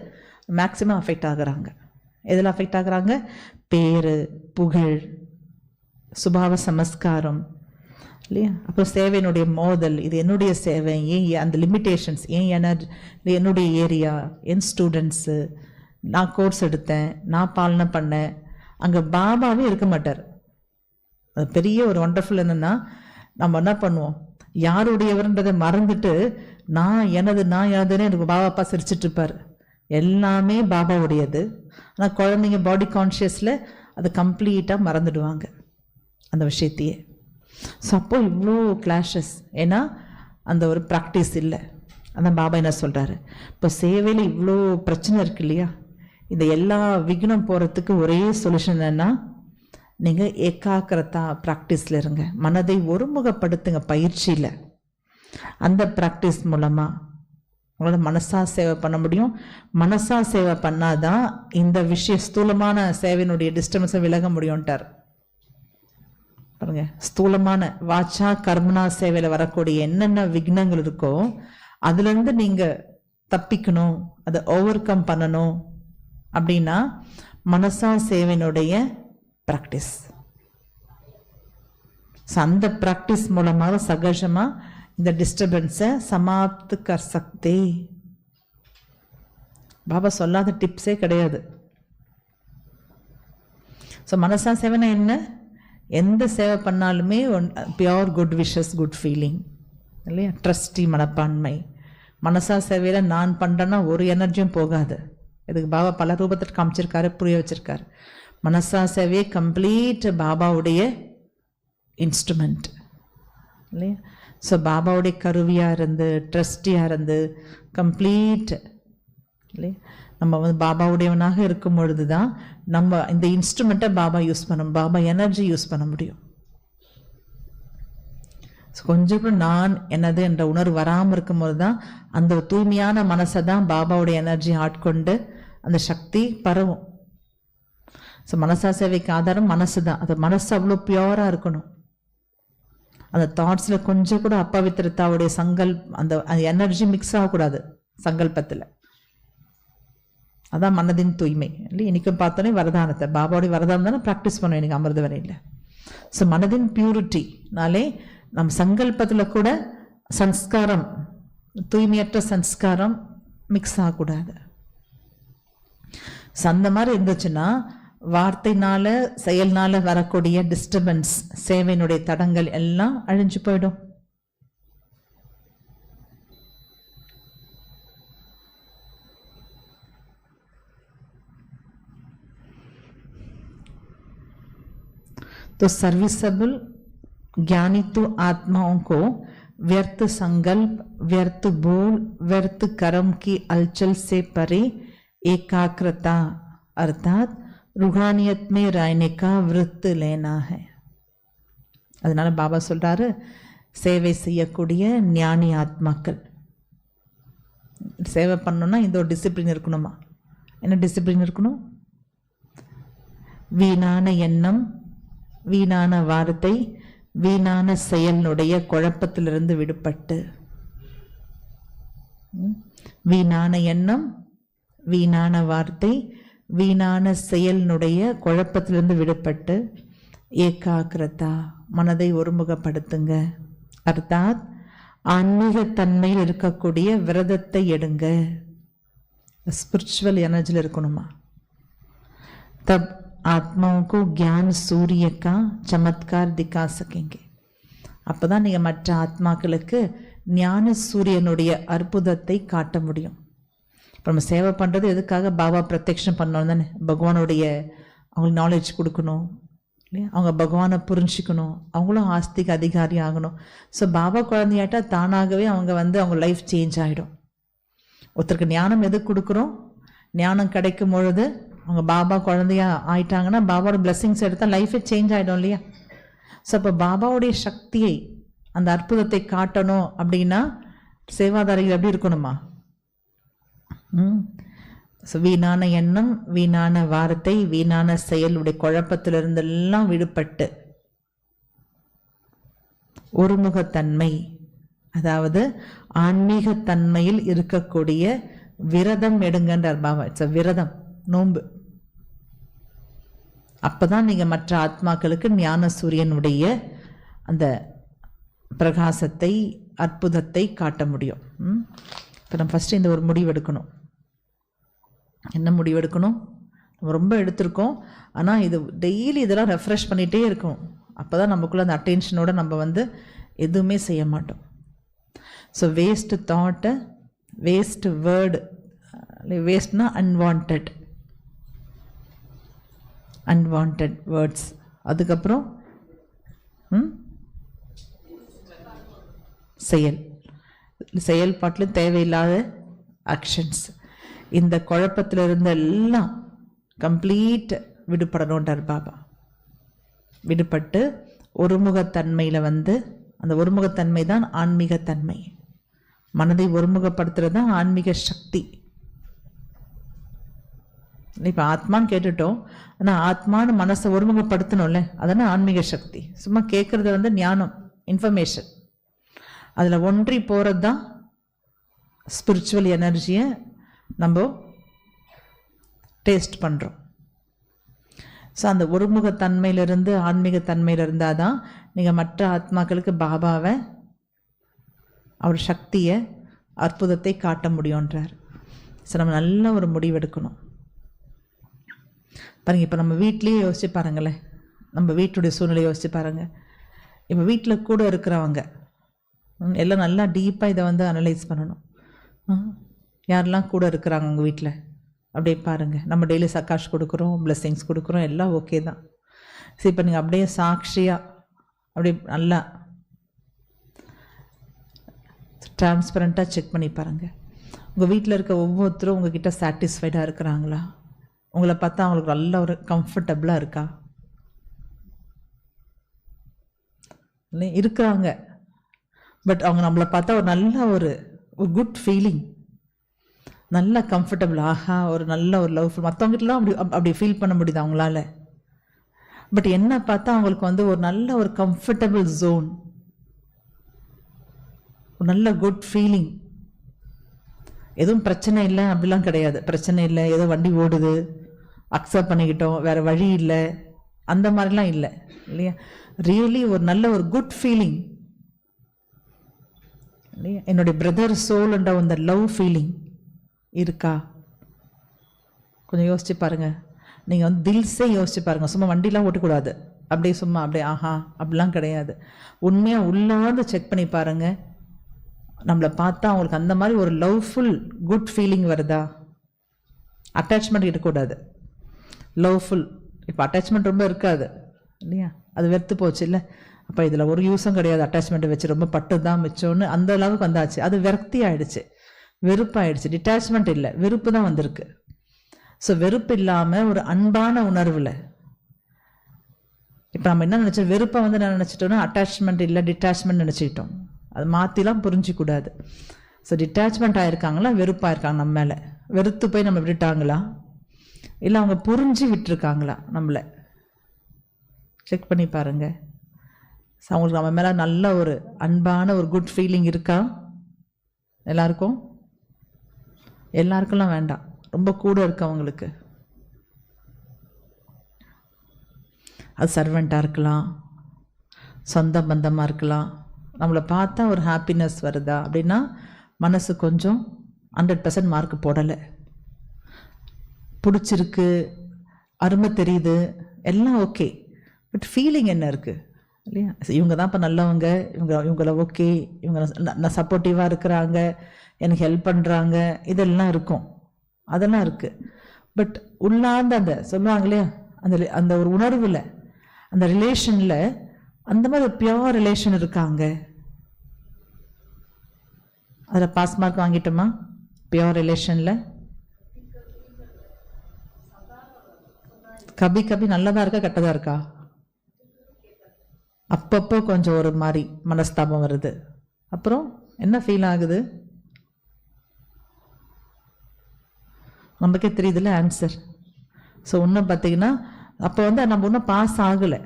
மேக்சிமம் அஃபெக்ட் ஆகுறாங்க. எதில் அஃபெக்ட் ஆகுறாங்க? பேர், புகழ், சுபாவ சமஸ்காரம் இல்லையா. அப்புறம் சேவையினுடைய மோதல். இது என்னுடைய சேவை, ஏன் அந்த லிமிட்டேஷன்ஸ், ஏன் என்னுடைய ஏரியா, என் ஸ்டூடெண்ட்ஸு, நான் கோர்ஸ் எடுத்தேன், நான் பாலனை பண்ணேன். அங்கே பாபாவே இருக்க மாட்டார். அது பெரிய ஒரு ஒண்டர்ஃபுல். என்னென்னா நம்ம என்ன பண்ணுவோம், யாருடையவர்ன்றதை மறந்துட்டு நான் எனதுன்னு எனக்கு பாபா அப்பா சிரிச்சிட்டு இருப்பார். எல்லாமே பாபாவுடையது. ஆனால் குழந்தைங்க பாடி கான்ஷியஸில் அதை கம்ப்ளீட்டாக மறந்துடுவாங்க அந்த விஷயத்தையே. ஸோ அப்போ இவ்வளோ கிளாஷஸ். ஏன்னா அந்த ஒரு ப்ராக்டிஸ் இல்லை. அதான் பாபா என்ன சொல்கிறாரு, இப்போ சேவையில் இவ்வளோ பிரச்சனை இருக்கு இல்லையா. இந்த எல்லா விக்னம் போகிறதுக்கு ஒரே சொல்யூஷன் என்னென்னா, நீங்கள் ஏகாக்கிரதா ப்ராக்டிஸில் இருங்க. மனதை ஒருமுகப்படுத்துங்க பயிற்சியில். அந்த ப்ராக்டிஸ் மூலமாக உங்களோட மனசா சேவை பண்ண முடியும். மனசா சேவை பண்ணாதான் இந்த ஸ்தூலமான சேவையினுடைய டிஸ்டர்பன்ஸை விலக முடியும்ட்டார் பாருங்க. ஸ்தூலமான வாச்சா கர்மனா சேவையில் வரக்கூடிய என்னென்ன விக்னங்கள் இருக்கோ அதுலேருந்து நீங்கள் தப்பிக்கணும், அதை ஓவர் கம் பண்ணணும் அப்படின்னா மனசா சேவையினுடைய ப்ராக்டிஸ். அந்த ப்ராக்டிஸ் மூலமாக சகஜமாக இந்த டிஸ்டர்பன்ஸை சமாப்து கர் சக்தே. பாபா சொல்லாத டிப்ஸே கிடையாது. ஸோ மனசா சேவைனா என்ன? எந்த சேவை பண்ணாலுமே pure good wishes, good feeling இல்லையா, ட்ரஸ்டி மனப்பான்மை. மனசா சேவையில் நான் பண்ணுறேன்னா ஒரு எனர்ஜியும் போகாது. இதுக்கு பாபா பல ரூபத்தில் காமிச்சிருக்காரு, புரிய வச்சிருக்காரு. மனசா சேவையே கம்ப்ளீட் பாபாவுடைய இன்ஸ்ட்ருமெண்ட் இல்லையா. ஸோ பாபாவுடைய கருவியாக இருந்து, ட்ரஸ்டியாக இருந்து, கம்ப்ளீட் இல்லையா. நம்ம பாபாவுடையவனாக இருக்கும் பொழுது தான் நம்ம இந்த இன்ஸ்ட்ருமெண்ட்டை பாபா யூஸ் பண்ண, பாபா எனர்ஜி யூஸ் பண்ண முடியும். கொஞ்சம் கூட நான் என்னது என்ற உணர்வு வராமல் இருக்கும்போது தான் அந்த தூய்மையான மனசை தான் பாபாவுடைய எனர்ஜி ஆட்கொண்டு அந்த சக்தி பரவும். ஸோ மனசா சேவைக்கு ஆதாரம் மனசு தான். அது மனசு அவ்வளோ பியூராக இருக்கணும். அந்த தாட்ஸில் கொஞ்சம் கூட அப்பவித்திரத்தாவுடைய அந்த எனர்ஜி மிக்ஸ் ஆகக்கூடாது சங்கல்பத்தில். அதான் மனதின் தூய்மை இல்லை. இன்றைக்கும் பார்த்தோன்னே வரதானத்தை பாபாவுடைய வரதானம் தானே ப்ராக்டிஸ் பண்ணுவோம் எனக்கு அமிர்த வரையில். ஸோ மனதின் பியூரிட்டினாலே நம் சங்கல்பத்தில் கூட சன்ஸ்காரம், தூய்மையற்ற சன்ஸ்காரம் மிக்ஸ் ஆகக்கூடாது. ஸோ அந்த மாதிரி இருந்துச்சுன்னா வார்த்தைனால செயல்னால வரக்கூடிய டிஸ்டர்பன்ஸ், சேவையினுடைய தடங்கள் எல்லாம் அழிஞ்சு போயிடும். तो सर्विसेबल ज्ञानी तो आत्माओं को व्यर्थ संकल्प, व्यर्थ बोल, व्यर्थ कर्म की अलचल से परे एकाग्रता अर्थात रूहानियत में रहने का व्रत लेना है. அதனால பாபா சொல்றாரு, சேவை செய்யக்கூடிய ஞானி ஆத்மாக்கள் சேவை பண்ணணும்னா இந்த ஒரு டிசிப்ளின் இருக்கணுமா. என்ன டிசிப்ளின் இருக்கணும்? வீணான எண்ணம், வீணான வார்த்தை, வீணான செயலினுடைய குழப்பத்திலிருந்து விடுபட்டு, வீணான எண்ணம், வீணான வார்த்தை, வீணான செயலினுடைய குழப்பத்திலிருந்து விடுபட்டு ஏகாகிரதா மனதை ஒருமுகப்படுத்துங்க. அர்த்தாத் ஆன்மீக தன்மையில் இருக்கக்கூடிய விரதத்தை எடுங்க. ஸ்பிரிச்சுவல் எனர்ஜியில் இருக்கணுமா. தப் ஆத்மாவும் को ज्ञान सूर्य का चमत्कार दिखा सकेंगे. அப்போ தான் நீங்கள் மற்ற ஆத்மாக்களுக்கு ஞான சூரியனுடைய அற்புதத்தை காட்ட முடியும். இப்போ நம்ம சேவை பண்ணுறது எதுக்காக? பாபா பிரத்யக்ஷம் பண்ணணும் தானே. பகவானுடைய அவங்களுக்கு நாலேஜ் கொடுக்கணும் இல்லையா, அவங்க பகவானை புரிஞ்சிக்கணும், அவங்களும் ஆஸ்திக அதிகாரி ஆகணும். ஸோ பாபா குழந்தையாட்டா தானாகவே அவங்க அவங்க லைஃப் சேஞ்ச் ஆகிடும். ஒருத்தருக்கு ஞானம் எது கொடுக்குறோம்? ஞானம் கிடைக்கும் பொழுது அவங்க பாபா குழந்தையா ஆயிட்டாங்கன்னா பாபாவோட பிளெஸிங்ஸ் எடுத்தால் லைஃபே சேஞ்ச் ஆகிடும் இல்லையா. ஸோ அப்போ பாபாவுடைய சக்தியை, அந்த அற்புதத்தை காட்டணும் அப்படின்னா சேவாதாரிகள் எப்படி இருக்கணுமா? ஸோ வீணான எண்ணம், வீணான வார்த்தை, வீணான செயலுடைய குழப்பத்திலிருந்தெல்லாம் விடுபட்டு ஒருமுகத்தன்மை, அதாவது ஆன்மீகத்தன்மையில் இருக்கக்கூடிய விரதம் எடுங்கன்றார் பாபா. இட்ஸ் அ விரதம், நோன்பு. அப்பதான் நீங்க மற்ற ஆத்மாக்களுக்கு ஞான சூரியனுடைய அந்த பிரகாசத்தை, அற்புதத்தை காட்ட முடியும். இப்போ நம்ம ஃபஸ்ட்டு இந்த ஒரு முடிவெடுக்கணும். என்ன முடிவெடுக்கணும்? நம்ம ரொம்ப எடுத்திருக்கோம், ஆனால் இது டெய்லி இதெல்லாம் ரெஃப்ரெஷ் பண்ணிகிட்டே இருக்கும். அப்போ தான் நமக்குள்ள அந்த அட்டென்ஷனோட நம்ம எதுவுமே செய்ய மாட்டோம். So waste thought, waste word, வேஸ்ட்னா அன்வான்ட் வேர்ட்ஸ். அதுக்கப்புறம் செயல்பாட்டில் தேவையில்லாத ஆக்ஷன்ஸ். இந்த குழப்பத்தில் இருந்த எல்லாம் கம்ப்ளீட் விடுபடணுன்றார் பாபா. விடுபட்டு ஒருமுகத்தன்மையில் அந்த ஒருமுகத்தன்மை தான் ஆன்மீகத்தன்மை. மனதை ஒருமுகப்படுத்துறது தான் ஆன்மீக சக்தி. இப்போ ஆத்மான்னு கேட்டுட்டோம், ஆனால் ஆத்மான்னு மனசை ஒருமுகப்படுத்தணும்ல, அதனால் ஆன்மீக சக்தி. சும்மா கேட்குறது ஞானம், இன்ஃபர்மேஷன். அதில் ஒன்றி போகிறது தான் ஸ்பிரிச்சுவல் எனர்ஜியை நம்ம டேஸ்ட் பண்ணுறோம். ஸோ அந்த ஒருமுகத்தன்மையிலிருந்து ஆன்மீகத்தன்மையில் இருந்தால் தான் நீங்கள் மற்ற ஆத்மாக்களுக்கு பாபாவை, அவர் சக்தியை, அற்புதத்தை காட்ட முடியுன்றார். ஸோ நம்ம நல்ல ஒரு முடிவெடுக்கணும். பாருங்கள், இப்போ நம்ம வீட்லேயே யோசிச்சு பாருங்களேன், நம்ம வீட்டுடைய சூழ்நிலை யோசிச்சு பாருங்கள். இப்போ வீட்டில் கூட இருக்கிறவங்க எல்லாம் நல்லா டீப்பாக இதை அனலைஸ் பண்ணணும். யாரெல்லாம் கூட இருக்கிறாங்க உங்கள் வீட்டில் அப்படியே பாருங்கள். நம்ம டெய்லி சக்காஷ் கொடுக்குறோம், பிளெஸ்ஸிங்ஸ் கொடுக்குறோம், எல்லாம் ஓகே தான். சரி, இப்போ நீங்கள் அப்படியே சாட்சியாக அப்படியே நல்லா டிரான்ஸ்பரண்ட்டாக செக் பண்ணி பாருங்கள். உங்கள் வீட்டில் இருக்க ஒவ்வொருத்தரும் உங்ககிட்ட சாட்டிஸ்ஃபைடாக இருக்கிறாங்களா? உங்களை பார்த்தா அவங்களுக்கு நல்ல ஒரு கம்ஃபர்டபுளாக இருக்கா? இல்லை இருக்கிறாங்க, பட் அவங்க நம்மளை பார்த்தா ஒரு நல்ல ஒரு குட் ஃபீலிங், நல்ல கம்ஃபர்டபுள், ஆஹா ஒரு நல்ல ஒரு லவ். மற்றவங்ககிட்டலாம் அப்படி ஃபீல் பண்ண முடியுது அவங்களால. பட் என்ன பார்த்தா அவங்களுக்கு வந்து ஒரு நல்ல ஒரு கம்ஃபர்டபுள் ஜோன், ஒரு நல்ல குட் ஃபீலிங். எதுவும் பிரச்சனை இல்லை அப்படிலாம் கிடையாது. பிரச்சனை இல்லை, ஏதோ வண்டி ஓடுது, அக்செப்ட் பண்ணிக்கிட்டோம், வேறு வழி இல்லை, அந்த மாதிரிலாம் இல்லை இல்லையா. ரியலி ஒரு நல்ல ஒரு குட் ஃபீலிங் இல்லையா. என்னுடைய பிரதர் சோல்ன்ற அந்த லவ் ஃபீலிங் இருக்கா? கொஞ்சம் யோசிச்சு பாருங்கள். நீங்கள் வந்து தில்ஸே யோசிச்சு பாருங்கள். சும்மா வண்டிலாம் ஓட்டக்கூடாது, அப்படியே சும்மா அப்படியே ஆஹா அப்படிலாம் கிடையாது. உண்மையாக உள்ளாந்து செக் பண்ணி பாருங்கள். நம்மளை பார்த்தா அவங்களுக்கு அந்த மாதிரி ஒரு லவ்ஃபுல் குட் ஃபீலிங் வருதா? அட்டாச்மெண்ட் இருக்கக்கூடாது, லவ்ஃபுல். இப்போ அட்டாச்மெண்ட் ரொம்ப இருக்காது இல்லையா, அது வெறுத்து போச்சு இல்லை. அப்போ இதில் ஒரு யூஸும் கிடையாது, அட்டாச்மெண்ட்டை வச்சு ரொம்ப பட்டு தான் மிச்சோன்னு அந்த அளவுக்கு வந்தாச்சு. அது விரக்தி ஆகிடுச்சு, வெறுப்பாயிடுச்சு. டிட்டாச்மெண்ட் இல்லை, வெறுப்பு தான் வந்திருக்கு. ஸோ வெறுப்பு இல்லாமல் ஒரு அன்பான உணர்வில் இப்போ நம்ம என்ன நினச்சோம், வெறுப்பை வந்து என்ன நினச்சிட்டோன்னா அட்டாச்மெண்ட் இல்லை டிட்டாச்மெண்ட் நினச்சிக்கிட்டோம். அது மாற்றிலாம் புரிஞ்சிக்கூடாது. ஸோ டிட்டாச்மெண்ட் ஆகிருக்காங்களா, வெறுப்பாயிருக்காங்க நம்ம மேலே, வெறுத்து போய் நம்ம விட்டுட்டாங்களா, இல்லை அவங்க புரிஞ்சு விட்டுருக்காங்களா நம்மளை? செக் பண்ணி பாருங்கள். ஸோ அவங்களுக்கு நம்ம மேலே நல்ல ஒரு அன்பான ஒரு குட் ஃபீலிங் இருக்கா? எல்லாருக்கும்? எல்லாருக்கும்லாம் வேண்டாம், ரொம்ப கூட இருக்கு அவங்களுக்கு. அது சர்வெண்ட்டாக இருக்கலாம், சொந்த பந்தமாக இருக்கலாம். நம்மளை பார்த்தா ஒரு ஹாப்பினஸ் வருதா அப்படின்னா மனசு கொஞ்சம் 100% மார்க் போடலை. பிடிச்சிருக்கு, அருமை தெரியுது, எல்லாம் ஓகே. பட் ஃபீலிங் என்ன இருக்குது இல்லையா? இவங்க தான் இப்போ நல்லவங்க, இவங்கள ஓகே, இவங்க சப்போர்ட்டிவாக இருக்கிறாங்க, எனக்கு ஹெல்ப் பண்ணுறாங்க, இதெல்லாம் இருக்கும், அதெல்லாம் இருக்குது. பட் உள்ளார்ந்த அந்த சொல்லுவாங்க இல்லையா, அந்த ஒரு உணர்வில், அந்த ரிலேஷனில் அந்த மாதிரி ஒரு பியோர் ரிலேஷன் இருக்காங்க. அதில் பாஸ் மார்க் வாங்கிட்டோமா பியோர் ரிலேஷனில்? கபி கபி நல்லதாக இருக்கா கெட்டதாக இருக்கா? அப்பப்போ கொஞ்சம் ஒரு மாதிரி மனஸ்தாபம் வருது. அப்புறம் என்ன ஃபீல் ஆகுது? நமக்கே தெரியுதுல்ல ஆன்சர். ஸோ இன்னும் பார்த்தீங்கன்னா அப்போ வந்து நம்ம இன்னும் பாஸ் ஆகலை,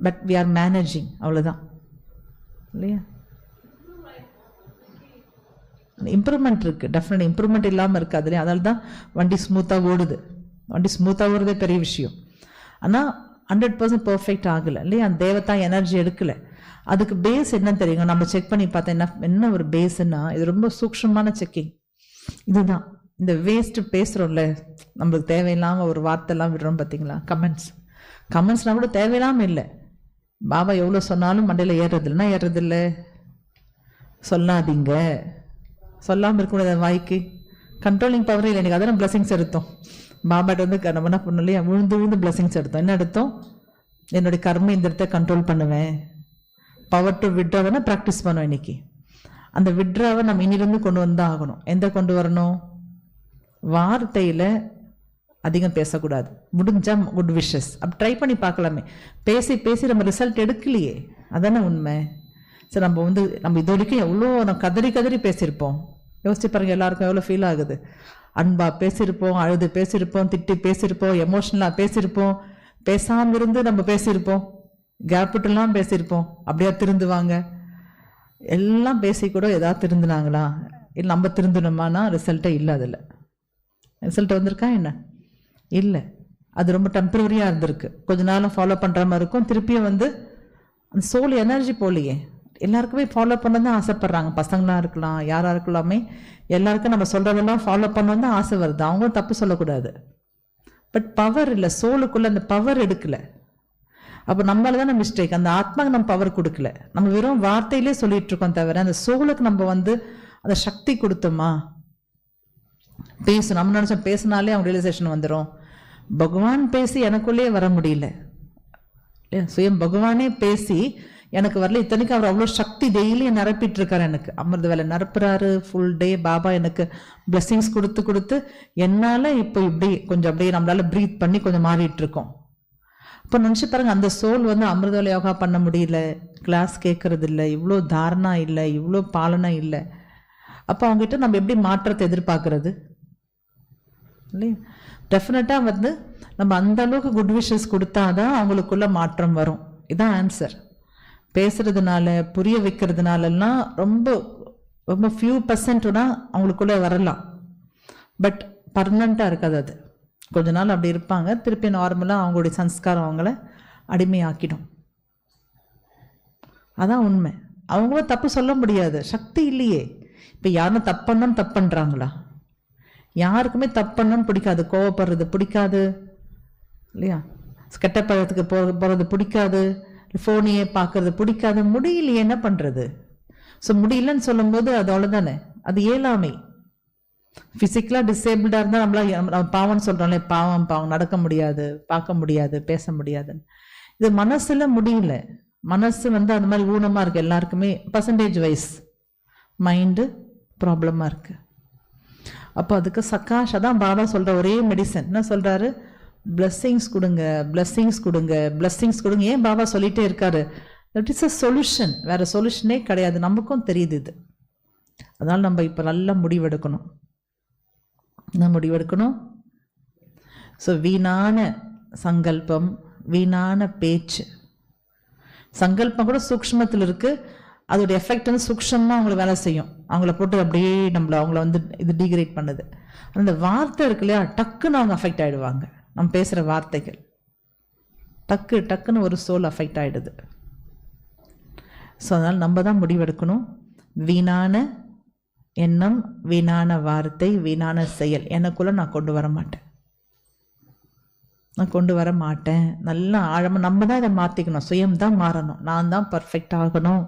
பட் வி ஆர் மேனேஜிங், அவ்வளோதான் இல்லையா. இம்ப்ரூவ்மெண்ட் இருக்குது, டெஃபினட் இம்ப்ரூவ்மெண்ட் இல்லாமல் இருக்காது இல்லையா. அதனால தான் வண்டி ஸ்மூத்தாக ஓடுது. வண்டி ஸ்மூத்தாக ஓடுறதே பெரிய விஷயம். ஆனால் 100% பர்ஃபெக்ட் ஆகலை இல்லையா. அந்த தேவதா எனர்ஜி எடுக்கலை. அதுக்கு பேஸ் என்னன்னு தெரியுங்க, நம்ம செக் பண்ணி பார்த்தா என்ன ஒரு பேஸுன்னா, இது ரொம்ப சூக்ஷ்மமான செக்கிங். இதுதான் இந்த வேஸ்ட்டு பேசுகிறோம்ல, நம்மளுக்கு தேவையில்லாமல் ஒரு வார்த்தைலாம் விடுறோம் பார்த்தீங்களா, கமெண்ட்ஸ்னால் கூட தேவையில்லாமல் இல்லை. பாபா எவ்வளோ சொன்னாலும் மண்டையில் ஏறுறதில்லைன்னா ஏறுறதில்லை. சொல்லாதீங்க, சொல்லாமல் இருக்கக்கூடாது. வாய்க்கு கண்ட்ரோலிங் பவரே இல்லை எனக்கு. அதெல்லாம் பிளஸிங்ஸ் எடுத்தோம் பாபாட்ட வந்து. நம்ம என்ன பண்ணோம் இல்லையா, விழுந்து பிளஸிங்ஸ் எடுத்தோம். என்ன எடுத்தோம்? என்னுடைய கர்ம இந்திரத்தை கண்ட்ரோல் பண்ணுவேன், பவர் டு விட்ராவை ப்ராக்டிஸ் பண்ணுவேன். இன்னைக்கு அந்த விட்ராவை நம்ம இனிலிருந்து கொண்டு வந்தால் ஆகணும். எந்த கொண்டு வரணும்? வார்த்தையில் அதிகம் பேசக்கூடாது. முடிஞ்சால் குட் விஷஸ் அப்படி ட்ரை பண்ணி பார்க்கலாமே. பேசி நம்ம ரிசல்ட் எடுக்கலையே, அதானே உண்மை. சரி, நம்ம இது வரைக்கும் எவ்வளோ நம்ம கதறி பேசியிருப்போம். யோசிச்சு பாருங்கள், எல்லாருக்கும் எவ்வளோ ஃபீல் ஆகுது. அன்பா பேசியிருப்போம், அழுது பேசியிருப்போம், திட்டி பேசியிருப்போம், எமோஷ்னலாக பேசியிருப்போம், பேசாமல் இருந்து நம்ம பேசியிருப்போம், கேப்பிட்டெல்லாம் பேசியிருப்போம். அப்படியா திருந்துவாங்க? எல்லாம் பேசி கூட ஏதாவது திருந்துனாங்களா? இல்லை நம்ம திருந்தணுமானா ரிசல்ட்டே இல்லை. அதில் ரிசல்ட் வந்திருக்கா என்ன? இல்லை. அது ரொம்ப டெம்பரரியாக இருந்திருக்கு. கொஞ்ச நாளும் ஃபாலோ பண்ணுற மாதிரி இருக்கும். திருப்பியும் அந்த சோல் எனர்ஜி போலையே. எல்லாருக்குமே ஃபாலோ பண்ண தான் ஆசைப்படுறாங்க. பசங்களாக இருக்கலாம், யாராக இருக்கலாமே, எல்லாருக்கும் நம்ம சொல்கிறதெல்லாம் ஃபாலோ பண்ண தான் ஆசை வருது. அவங்களும் தப்பு சொல்லக்கூடாது. பட் பவர் இல்லை, சோலுக்குள்ளே அந்த பவர் எடுக்கலை. அப்போ நம்மளால தானே மிஸ்டேக். அந்த ஆத்மாவுக்கு நம்ம பவர் கொடுக்கல. நம்ம வெறும் வார்த்தையிலே சொல்லிட்டு இருக்கோம் தவிர அந்த சோலுக்கு நம்ம அந்த சக்தி கொடுத்தோமா? பேசணும். நம்ம நினச்சோம் பேசினாலே அவங்க ரியலைசேஷன் வந்துடும். பகவான் பேசி எனக்குள்ளேயே வர முடியல. சுயம் பகவானே பேசி எனக்கு வரல. இத்தனைக்கு அவர் அவ்வளோ சக்தி டெய்லி நிரப்பிட்டு இருக்காரு. எனக்கு அமிர்த வேலை நிரப்புறாரு ஃபுல் டே. பாபா எனக்கு பிளெஸிங்ஸ் கொடுத்து என்னால் இப்போ இப்படி கொஞ்சம் அப்படியே நம்மளால ப்ரீத் பண்ணி கொஞ்சம் மாறிட்டு இருக்கோம். இப்போ நினச்சி பாருங்கள், அந்த சோல் வந்து அமிர்தவல யோகா பண்ண முடியல, கிளாஸ் கேட்கறது இல்லை, இவ்வளோ தாரணா இல்லை, இவ்வளோ பாலனை இல்லை. அப்போ அவங்ககிட்ட நம்ம எப்படி மாற்றத்தை எதிர்பார்க்கறது இல்லையா? டெஃபினட்டாக வந்து நம்ம அந்த அளவுக்கு குட் விஷஸ் கொடுத்தாதான் அவங்களுக்குள்ள மாற்றம் வரும். இதுதான் ஆன்சர். பேசுறதுனால புரிய வைக்கிறதுனாலலாம் ரொம்ப ரொம்ப ஃபியூ பர்சன்ட்னா அவங்களுக்குள்ள வரலாம். பட் பர்மனண்ட்டாக இருக்காது. அது கொஞ்ச நாள் அப்படி இருப்பாங்க, திருப்பி நார்மலாக அவங்களுடைய சன்ஸ்காரம் அவங்கள அடிமையாக்கிடும். அதான் உண்மை. அவங்களும் தப்பு சொல்ல முடியாது, சக்தி இல்லையே. இப்போ யாரும் தப்புன்னு தப்பு பண்ணுறாங்களா? யாருக்குமே தப்புன்னு பிடிக்காது, கோவப்படுறது பிடிக்காது இல்லையா? கெட்ட பழத்துக்கு போகிறது பிடிக்காது, ஃபோனையே பார்க்கறது பிடிக்காது. முடியலையே, என்ன பண்ணுறது? ஸோ முடியலன்னு சொல்லும்போது அது அவ்வளோதானே, அது இயலாமை. ஃபிசிக்கலாக டிசேபிள்டாக இருந்தால் நம்மளா பாவம்னு சொல்கிறோம்ல, பாவம் நடக்க முடியாது, பார்க்க முடியாது, பேச முடியாதுன்னு. இது மனசில் முடியல. மனசு வந்து அந்த மாதிரி ஊனமாக இருக்குது எல்லாருக்குமே, பர்சன்டேஜ் வைஸ் மைண்டு ப்ராப்ளமாக இருக்குது. அப்போ அதுக்கு சக்காஷ் தான் பாபா சொல்கிற ஒரே மெடிசன். என்ன சொல்கிறாரு? பிளஸ்ஸிங்ஸ் கொடுங்க, பிளஸ்ஸிங்ஸ் கொடுங்க, பிளஸ்ஸிங்ஸ் கொடுங்க. ஏன் பாபா சொல்லிகிட்டே இருக்காரு? That is a solution. வேறு சொல்யூஷனே கிடையாது, நமக்கும் தெரியுது இது. அதனால் நம்ம இப்போ நல்லா முடிவெடுக்கணும். என்ன முடிவெடுக்கணும்? ஸோ வீணான சங்கல்பம், வீணான பேச்சு. சங்கல்பம் கூட சூக்ஷ்மத்தில் இருக்குது, அதோடைய எஃபெக்ட் வந்து சூக்ஷ்மமாக அவங்கள வேலை செய்யும். அவங்கள போட்டு அப்படியே அவங்கள வந்து இது டீக்ரேட் பண்ணுது. அந்த வார்த்தை இருக்கு இல்லையா, டக்குன்னு அவங்க அஃபெக்ட் ஆகிடுவாங்க. நம்ம பேசுகிற வார்த்தைகள் டக்குன்னு ஒரு சோல் அஃபெக்ட் ஆகிடுது. ஸோ அதனால் நம்ம தான் முடிவெடுக்கணும். வீணான எண்ணம், வீணான வார்த்தை, வீணான செயல் எனக்குள்ளே நான் கொண்டு வர மாட்டேன். நல்லா ஆழமாக நம்ம தான் இதை மாற்றிக்கணும். சுயம் தான் மாறணும். நான் தான் பர்ஃபெக்ட் ஆகணும்.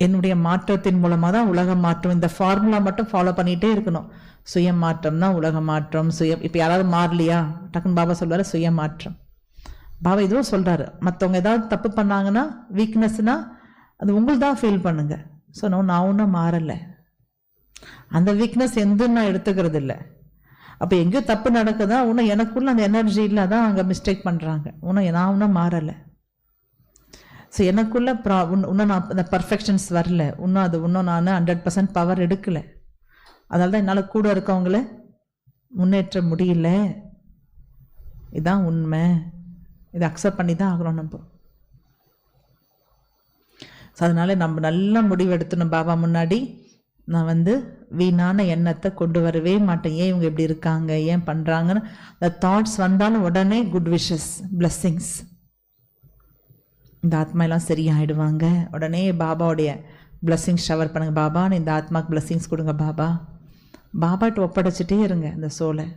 என்னுடைய மாற்றத்தின் மூலமாக தான் உலக மாற்றம். இந்த ஃபார்முலா மட்டும் ஃபாலோ பண்ணிகிட்டே இருக்கணும். சுய மாற்றம் தான் உலக மாற்றம். இப்போ யாராவது மாறலையா, டக்குன்னு பாபா சொல்வார் சுய மாற்றம். பாபா இதுவும் சொல்கிறாரு, மற்றவங்க ஏதாவது தப்பு பண்ணாங்கன்னா, வீக்னஸ்னா அது உங்களுக்கு தான் ஃபீல் பண்ணுங்க. ஸோ நான் ஒன்றும் மாறலை, அந்த வீக்னஸ் எதுவும் நான் எடுத்துக்கிறது இல்லை. அப்போ எங்கேயோ தப்பு நடக்குதா, இன்னும் எனக்குள்ள அந்த எனர்ஜி இல்லை, தான் அங்கே மிஸ்டேக் பண்ணுறாங்க. நான் ஒன்றும் மாறலை. ஸோ எனக்குள்ள இன்னும் நான் அந்த பர்ஃபெக்ஷன்ஸ் வரல, இன்னும் நான் 100% பவர் எடுக்கலை. அதனால தான் என்னால் கூட இருக்கவங்கள முன்னேற்ற முடியல. இதுதான் உண்மை. இதை அக்செப்ட் பண்ணி தான் ஆகணும் நம்ம. ஸோ அதனால நம்ம நல்லா முடிவெடுத்தணும். பாபா முன்னாடி நான் வந்து வீணான எண்ணத்தை கொண்டு வரவே மாட்டேன். ஏன் இவங்க இப்படி இருக்காங்க, ஏன் பண்ணுறாங்கன்னு அந்த தாட்ஸ் வந்தாலும் உடனே குட் விஷஸ், பிளஸ்ஸிங்ஸ். இந்த ஆத்மா எல்லாம் சரியாயிடுவாங்க. உடனே பாபாவுடைய பிளஸ்ஸிங்ஸ் ஷவர் பண்ணுங்க. பாபா இந்த ஆத்மாக்கு பிளஸ்ஸிங்ஸ் கொடுங்க பாபா. பாபாட்ட ஒப்படைச்சிட்டே இருங்க அந்த சோலை.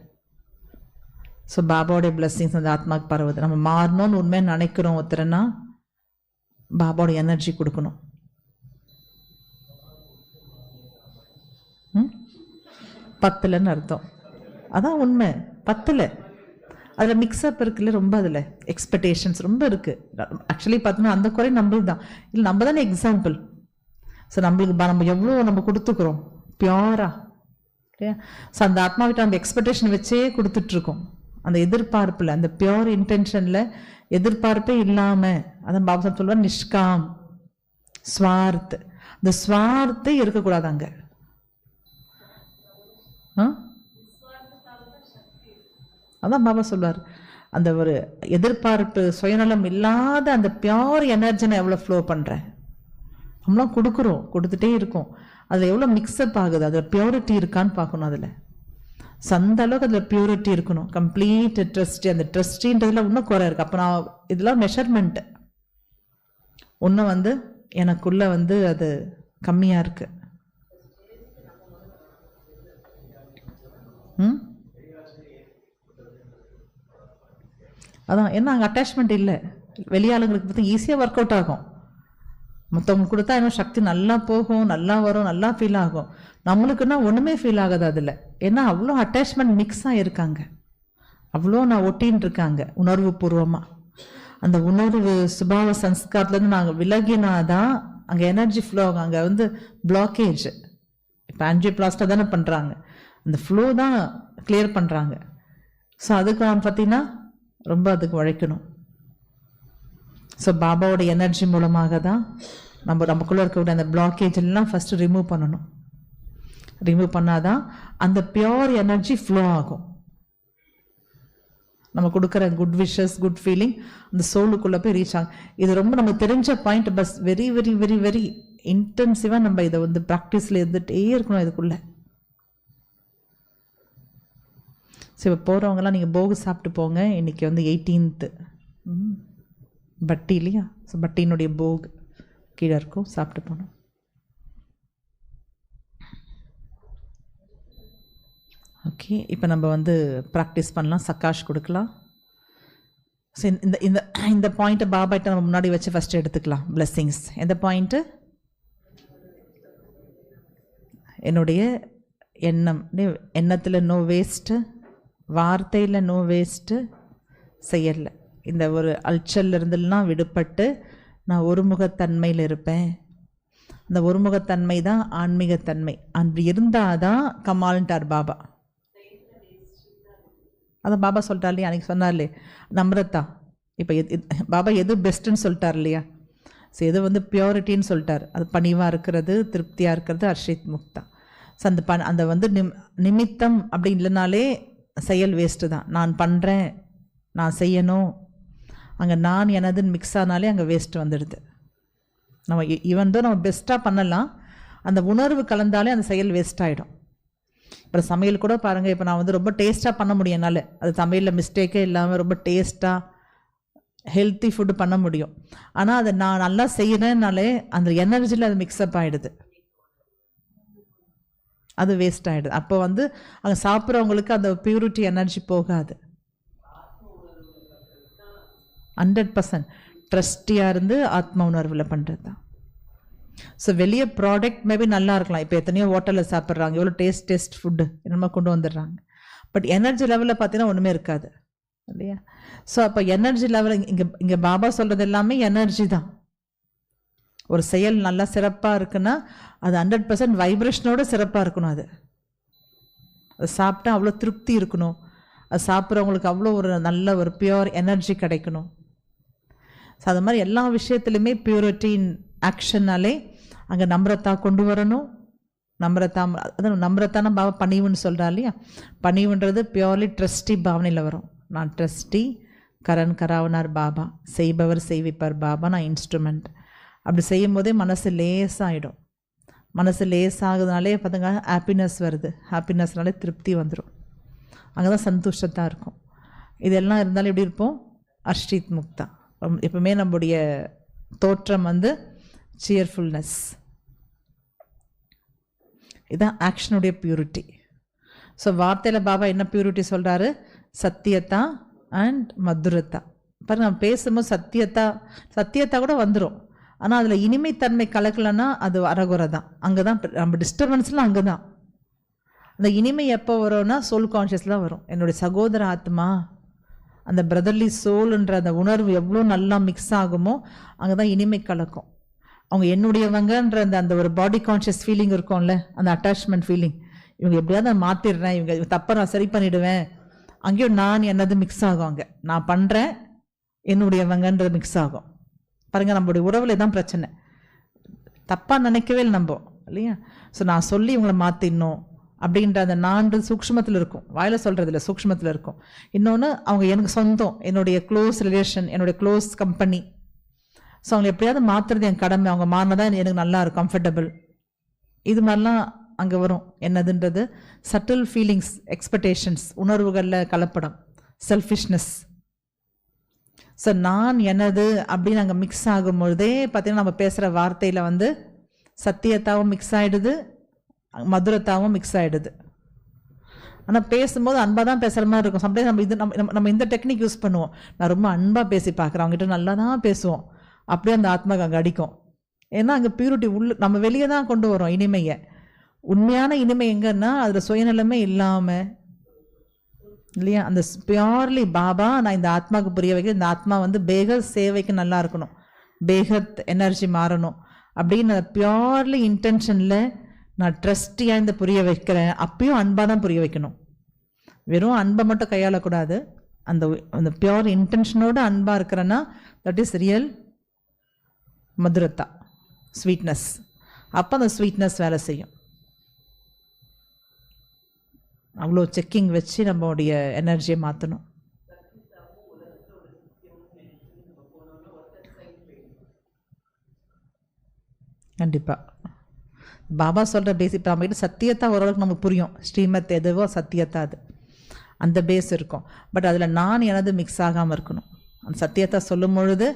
ஸோ பாபாவுடைய பிளஸ்ஸிங்ஸ் அந்த ஆத்மாவுக்கு பரவுது. நம்ம மாறணும்னு உண்மையாக நினைக்கிறோம் ஒருத்தரனா, பாபாவுடைய எனர்ஜி கொடுக்கணும். 10லன்னு அர்த்தம். அதான் உண்மை, 10ல். அதில் மிக்ஸ்அப் இருக்குல்ல, ரொம்ப அதில் எக்ஸ்பெக்டேஷன்ஸ் ரொம்ப இருக்குது. ஆக்சுவலி பார்த்தோன்னா அந்த குறை நம்மளுக்கு தான் இல்லை, நம்ம தானே எக்ஸாம்பிள். ஸோ நம்மளுக்கு நம்ம எவ்வளோ நம்ம கொடுத்துக்குறோம் பியூரா. ஓகே, ஸோ அந்த ஆத்மாவிட்ட நம்ம எக்ஸ்பெக்டேஷன் வச்சே கொடுத்துட்ருக்கோம். அந்த எதிர்பார்ப்பில், அந்த பியூர் இன்டென்ஷனில் எதிர்பார்ப்பே இல்லாமல், அதான் பாபா சொல்லுவார் நிஷ்காம் ஸ்வார்த். இந்த ஸ்வார்த்தே இருக்கக்கூடாது அங்கே. அதான் பாபா சொல்வார், அந்த ஒரு எதிர்பார்ப்பு சுயநலம் இல்லாத அந்த பியூர் எனர்ஜி நான் எவ்வளோ ஃப்ளோ பண்ணுறேன். நம்மளாம் கொடுக்குறோம், கொடுத்துட்டே இருக்கோம். அதில் எவ்வளோ மிக்ஸ்அப் ஆகுது, அதில் பியூரிட்டி இருக்கான்னு பார்க்கணும். அதில் அந்த அளவுக்கு அதில் பியூரிட்டி இருக்கணும். Complete trustee. அந்த ட்ரஸ்டின்றதுல இன்னும் குறை இருக்குது. அப்போ நான் இதெல்லாம் மெஷர்மெண்ட்டு இன்னும் வந்து எனக்குள்ளே வந்து அது கம்மியாக இருக்குது. அதான் என்ன, அங்கே அட்டாச்மெண்ட் இல்லை. வெளியாளுங்களுக்கு பார்த்தா ஈஸியாக ஒர்க் அவுட் ஆகும். மற்றவங்களுக்கு கொடுத்தா இன்னும் சக்தி நல்லா போகும், நல்லா வரும், நல்லா ஃபீல் ஆகும். நம்மளுக்குன்னா ஒன்றுமே ஃபீல் ஆகாது அதில். ஏன்னா அவ்வளோ அட்டாச்மெண்ட் மிக்ஸாக இருக்காங்க, அவ்வளோ நான் ஒட்டின்னு இருக்காங்க உணர்வு பூர்வமாக. அந்த உணர்வு சுபாவ சன்ஸ்காரத்துலேருந்து நாங்கள் விலகினாதான் அங்கே எனர்ஜி ஃப்ளோ ஆகும். அங்கே வந்து பிளாக்கேஜ். இப்போ ஆன்ஜியோபிளாஸ்டாக தானே பண்ணுறாங்க, அந்த ஃப்ளோ தான் கிளியர் பண்ணுறாங்க. ஸோ அதுக்கு பார்த்தீங்கன்னா ரொம்ப அதுக்கு உழைக்கணும். ஸோ பாபாவோட எனர்ஜி மூலமாக தான் நமக்குள்ளே இருக்கக்கூடிய அந்த பிளாக்கேஜ் எல்லாம் ஃபஸ்ட்டு ரிமூவ் பண்ணணும். ரிமூவ் பண்ணாதான் அந்த பியோர் எனர்ஜி ஃப்ளோ ஆகும். நம்ம கொடுக்குற குட் விஷஸ், குட் ஃபீலிங் அந்த சோலுக்குள்ளே போய் ரீச் ஆகும். இது ரொம்ப நமக்கு தெரிஞ்ச பாயிண்ட். பஸ் வெரி வெரி வெரி வெரி இன்டென்சிவாக நம்ம இதை வந்து ப்ராக்டிஸில் இருந்துகிட்டே இருக்கணும் இதுக்குள்ளே. சரி, இப்போ போகிறவங்கலாம் நீங்கள் போகு சாப்பிட்டு போங்க. இன்றைக்கி வந்து 18th பட்டி இல்லையா? ஸோ பட்டியினுடைய போகு கீழே இருக்கும், சாப்பிட்டு போகணும். ஓகே, இப்போ நம்ம வந்து ப்ராக்டிஸ் பண்ணலாம், சக்காஷ் கொடுக்கலாம். ஸோ இந்த இந்த இந்த பாயிண்ட்டை பாபாட்ட நம்ம முன்னாடி வச்சு ஃபஸ்ட்டு எடுத்துக்கலாம். பிளெஸ்ஸிங்ஸ் எந்த பாயிண்ட்டு? என்னுடைய எண்ணம், எண்ணத்தில் நோ வேஸ்ட்டு, வார்த்தையில் நோ வேஸ்ட்டு, செயலில் இந்த ஒரு அல்ச்சல்லிருந்துலாம் விடுபட்டு நான் ஒருமுகத்தன்மையில் இருப்பேன். இந்த ஒருமுகத்தன்மை தான் ஆன்மீகத்தன்மை. அப்படி இருந்தால் தான் கமால்ன்ட்டார் பாபா. அதான் பாபா சொல்லிட்டார் இல்லையா, அன்றைக்கி சொன்னார் இல்லையா நம்ரதா. இப்போ பாபா எது பெஸ்ட்டுன்னு சொல்லிட்டார் இல்லையா? ஸோ எது வந்து பியூரிட்டின்னு சொல்லிட்டார். அது பணிவாக இருக்கிறது, திருப்தியாக இருக்கிறது, அர்ஷித் முக்தா. ஸோ அந்த வந்து நிமித்தம் அப்படி இல்லைனாலே செயல் வேஸ்ட்டு தான். நான் பண்ணுறேன், நான் செய்யணும், அங்கே நான் எனதுன்னு மிக்ஸ் ஆனாலே அங்கே வேஸ்ட்டு வந்துடுது. நம்ம ஈவன் தான் நம்ம பெஸ்ட்டாக பண்ணலாம், அந்த உணர்வு கலந்தாலே அந்த செயல் வேஸ்ட் ஆகிடும். இப்போ சமையல் கூட பாருங்கள், இப்போ நான் வந்து ரொம்ப டேஸ்ட்டாக பண்ண முடியும் என்னால். அது சமையலில் மிஸ்டேக்கே இல்லாமல் ரொம்ப டேஸ்ட்டாக ஹெல்த்தி ஃபுட்டு பண்ண முடியும். ஆனால் அதை நான் நல்லா செய்கிறேன்னாலே அந்த எனர்ஜியில் அது மிக்ஸ்அப் ஆகிடுது, அது வேஸ்ட் ஆகிடுது. அப்போ வந்து அங்கே சாப்பிட்றவங்களுக்கு அந்த பியூரிட்டி எனர்ஜி போகாது. 100% ட்ரஸ்டியாக இருந்து ஆத்ம உணர்வில் பண்ணுறது தான். ஸோ வெளியே ப்ராடக்ட் மேபி நல்லா இருக்கலாம். இப்போ எத்தனையோ ஹோட்டலில் சாப்பிட்றாங்க, எவ்வளோ டேஸ்ட் ஃபுட்டு என்னமோ கொண்டு வந்துடுறாங்க. பட் எனர்ஜி லெவலில் பார்த்தீங்கன்னா ஒன்றுமே இருக்காது இல்லையா? ஸோ அப்போ எனர்ஜி லெவலில் இங்கே பாபா சொல்கிறது எல்லாமே எனர்ஜி தான். ஒரு செயல் நல்லா சிறப்பாக இருக்குன்னா அது 100% வைப்ரேஷனோட சிறப்பாக இருக்கணும். அது சாப்பிட்டா அவ்வளோ திருப்தி இருக்கணும். அது சாப்பிட்றவங்களுக்கு அவ்வளோ ஒரு நல்ல ஒரு பியூர் எனர்ஜி கிடைக்கணும். ஸோ அது மாதிரி எல்லா விஷயத்துலையுமே பியூரிட்டின் ஆக்ஷன்னாலே அங்கே நம்ரத்தா கொண்டு வரணும். நம்ரத்தான பாபா பணிவுன்னு சொல்கிறா இல்லையா? பணிவுன்றது பியூர்லி ட்ரஸ்டி பாவனையில் வரும். நான் ட்ரஸ்டி, கரண் கராவனார் பாபா, செய்பவர் செய்விப்பார் பாபா, நான் இன்ஸ்ட்ருமெண்ட். அப்படி செய்யும் போதே மனசு லேசாகிடும். மனசு லேசாகுதுனாலே பார்த்துங்க ஹாப்பினஸ் வருது. ஹாப்பினஸ்னாலே திருப்தி வந்துடும். அங்கே தான் சந்தோஷத்தான் இருக்கும். இதெல்லாம் இருந்தாலும் எப்படி இருப்போம்? அர்ஷித் முக்தா. எப்பவுமே நம்முடைய தோற்றம் வந்து சியர்ஃபுல்னஸ். இதுதான் ஆக்ஷனுடைய பியூரிட்டி. ஸோ வார்த்தையில் பாபா என்ன பியூரிட்டி சொல்கிறாரு? சத்தியத்தா அண்ட் மதுரத்தா. பாருங்க, நம்ம பேசும்போது சத்தியத்தா கூட வந்துடும். ஆனால் அதில் இனிமைத்தன்மை கலக்கலைன்னா அது அரகுறை தான். அங்கே தான் நம்ம டிஸ்டர்பன்ஸ்லாம் அங்கே தான். அந்த இனிமை எப்போ வரும்னா சோல் கான்ஷியஸில் வரும். என்னுடைய சகோதர ஆத்மா, அந்த பிரதர்லி சோலுன்ற அந்த உணர்வு எவ்வளோ நல்லா மிக்ஸ் ஆகுமோ அங்கே தான் இனிமை கலக்கும். அவங்க என்னுடையவங்கன்ற அந்த ஒரு பாடி கான்ஷியஸ் ஃபீலிங் இருக்கும்ல, அந்த அட்டாச்மெண்ட் ஃபீலிங். இவங்க எப்படியாவது நான் மாற்றிடுறேன், இவங்க தப்பை நான் சரி பண்ணிவிடுவேன், அங்கேயும் நான் என்னது மிக்ஸ் ஆகும். அங்கே நான் பண்ணுறேன், என்னுடையவங்கன்றது மிக்ஸ் ஆகும். பாருங்கள், நம்மளுடைய உறவில் தான் பிரச்சனை. தப்பாக நினைக்கவே இல்லை நம்ம இல்லையா? ஸோ நான் சொல்லி இவங்களை மாற்றிடணும் அப்படின்ற அந்த நான்கு சூக்ஷ்மத்தில் இருக்கும். வாயில் சொல்கிறதில்ல, சூக்ஷ்மத்தில் இருக்கும். இன்னொன்று, அவங்க எனக்கு சொந்தம், என்னுடைய க்ளோஸ் ரிலேஷன், என்னுடைய க்ளோஸ் கம்பெனி. ஸோ அவங்களை எப்படியாவது மாற்றுறது என் கடமை. அவங்க மாறினதான் எனக்கு நல்லா இருக்கும், கம்ஃபர்டபுள். இது மாதிரிலாம் அங்கே வரும். என்னதுன்றது சட்டில் ஃபீலிங்ஸ், எக்ஸ்பெக்டேஷன்ஸ், உணர்வுகளில் கலப்படம், செல்ஃபிஷ்னஸ். ஸோ நான் எனது அப்படின்னு அங்கே மிக்ஸ் ஆகும்பொழுதே பார்த்திங்கன்னா நம்ம பேசுகிற வார்த்தையில் வந்து சத்தியத்தாவும் மிக்ஸ் ஆகிடுது, மதுரத்தாவும் மிக்ஸ் ஆகிடுது. ஆனால் பேசும்போது அன்பாக தான் பேசுகிற மாதிரி இருக்கும். சம்டைம்ஸ் நம்ம இந்த டெக்னிக் யூஸ் பண்ணுவோம். நான் ரொம்ப அன்பாக பேசி பார்க்குறேன், அவங்ககிட்ட நல்லா தான் பேசுவோம். அப்படியே அந்த ஆத்மாக்கு அங்கே அடிக்கும். ஏன்னா அங்கே பியூரிட்டி நம்ம வெளியே தான் கொண்டு வரோம் இனிமையை. உண்மையான இனிமை எங்கன்னா அதில் சுயநலமே இல்லாமல் இல்லையா? அந்த பியூர்லி பாபா நான் இந்த ஆத்மாவுக்கு புரிய வைக்க, இந்த ஆத்மா வந்து பேகத் சேவைக்கு நல்லா இருக்கணும், பேகத் எனர்ஜி மாறணும் அப்படின்னு பியூர்லி இன்டென்ஷனில் நான் ட்ரஸ்டியாக இந்த புரிய வைக்கிறேன். அப்பயும் அன்பாக தான் புரிய வைக்கணும். வெறும் அன்பை மட்டும் கையாளக்கூடாது, அந்த அந்த பியோர் இன்டென்ஷனோடு அன்பாக இருக்கிறேன்னா தட் இஸ் ரியல் மதுரத்தா, ஸ்வீட்னஸ். அப்போ அந்த ஸ்வீட்னஸ் வேலை செய்யும். அவ்வளோ செக்கிங் வச்சு நம்மளுடைய எனர்ஜியை மாற்றணும். கண்டிப்பாக பாபா சொல்கிற பேஸ். இப்போ நம்மகிட்ட சத்தியத்தா ஓரளவுக்கு நமக்கு புரியும். ஸ்ரீமத் எதுவோ சத்தியத்தா அது, அந்த பேஸ் இருக்கும். பட் அதில் நான் எனது மிக்ஸ் ஆகாமல் இருக்கணும். அந்த சத்தியத்தை சொல்லும் பொழுது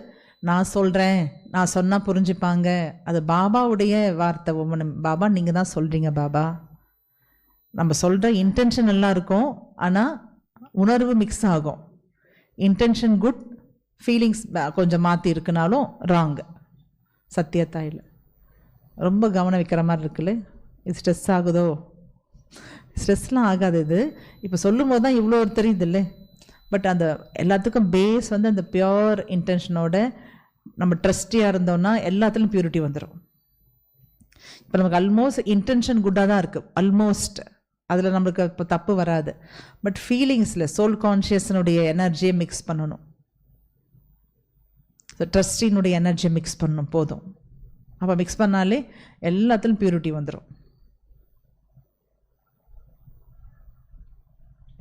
நான் சொல்கிறேன், நான் சொன்னால் புரிஞ்சுப்பாங்க, அது பாபாவுடைய வார்த்தை. ஒவ்வொன்று பாபா நீங்கள் தான் சொல்கிறீங்க பாபா. நம்ம சொல்கிற இன்டென்ஷன் நல்லா இருக்கும், ஆனால் உணர்வு மிக்ஸ் ஆகும். இன்டென்ஷன் குட், ஃபீலிங்ஸ் கொஞ்சம் மாற்றி இருக்குனாலும் ராங்கு. சத்தியத்தா இல்லை. ரொம்ப கவனம் வைக்கிற மாதிரி இருக்குல்ல. இது ஸ்ட்ரெஸ் ஆகுதோ? ஸ்ட்ரெஸ்லாம் ஆகாது. இது இப்போ சொல்லும் போது தான் இவ்வளோ தெரியுது இல்லை. பட் அந்த எல்லாத்துக்கும் பேஸ் வந்து அந்த பியோர் இன்டென்ஷனோட நம்ம ட்ரஸ்டியாக இருந்தோம்னா எல்லாத்துலேயும் பியூரிட்டி வந்துடும். இப்போ நமக்கு ஆல்மோஸ்ட் இன்டென்ஷன் குட்டாக தான் இருக்குது, ஆல்மோஸ்ட். அதில் நம்மளுக்கு இப்போ தப்பு வராது. பட் ஃபீலிங்ஸில் சோல் கான்ஷியஸ்னுடைய எனர்ஜியை மிக்ஸ் பண்ணணும். ஸோ ட்ரஸ்டினுடைய எனர்ஜியை மிக்ஸ் பண்ணணும் போதும். அப்போ மிக்ஸ் பண்ணாலே எல்லாத்துலையும் பியூரிட்டி வந்துடும்.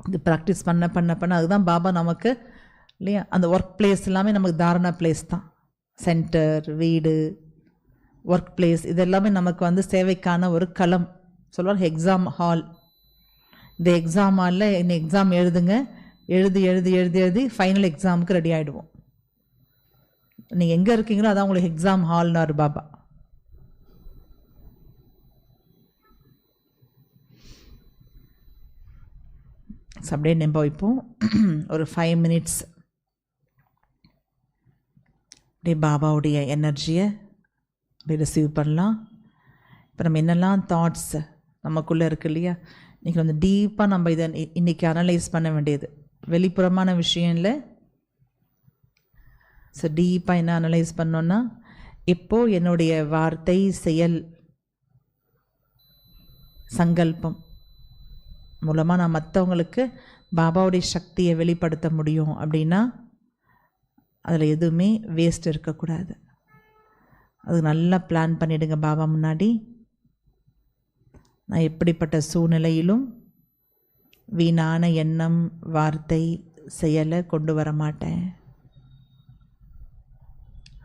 இது ப்ராக்டிஸ் பண்ண பண்ண பண்ண அதுதான் பாபா நமக்கு இல்லையா. அந்த ஒர்க் பிளேஸ் எல்லாமே நமக்கு தாரணா பிளேஸ் தான். சென்டர், வீடு, ஒர்க் பிளேஸ், இது எல்லாமே நமக்கு வந்து சேவைக்கான ஒரு களம். சொல்லுவாங்க எக்ஸாம் ஹால். இந்த எக்ஸாம் ஹாலில் இன்னும் எக்ஸாம் எழுதுங்க, எழுதி எழுதி எழுதி எழுதி ஃபைனல் எக்ஸாமுக்கு ரெடி ஆகிடுவோம். நீங்கள் எங்கே இருக்கீங்களோ அதான் உங்களுக்கு எக்ஸாம் ஹால்னாரு பாபா. அப்படியே நம்ம இப்போ ஒரு 5 minutes அப்படியே பாபாவுடைய எனர்ஜியை அப்படியே ரிசீவ் பண்ணலாம். இப்போ நம்ம என்னெல்லாம் தாட்ஸ் நமக்குள்ளே இருக்கு இல்லையா, இன்றைக்கி வந்து டீப்பாக நம்ம இதை இன்றைக்கி அனலைஸ் பண்ண வேண்டியது. வெளிப்புறமான விஷயம் இல்லை. ஸோ டீப்பாக என்ன அனலைஸ் பண்ணோன்னா, இப்போது என்னுடைய வார்த்தை, செயல், சங்கல்பம் மூலமாக நான் மற்றவங்களுக்கு பாபாவுடைய சக்தியை வெளிப்படுத்த முடியும் அப்படின்னா அதில் எதுவுமே வேஸ்ட் இருக்கக்கூடாது. அது நல்லா பிளான் பண்ணிவிடுங்க பாபா முன்னாடி. நான் எப்படிப்பட்ட சூழ்நிலையிலும் வீணான எண்ணம், வார்த்தை, செயலை கொண்டு வர மாட்டேன்.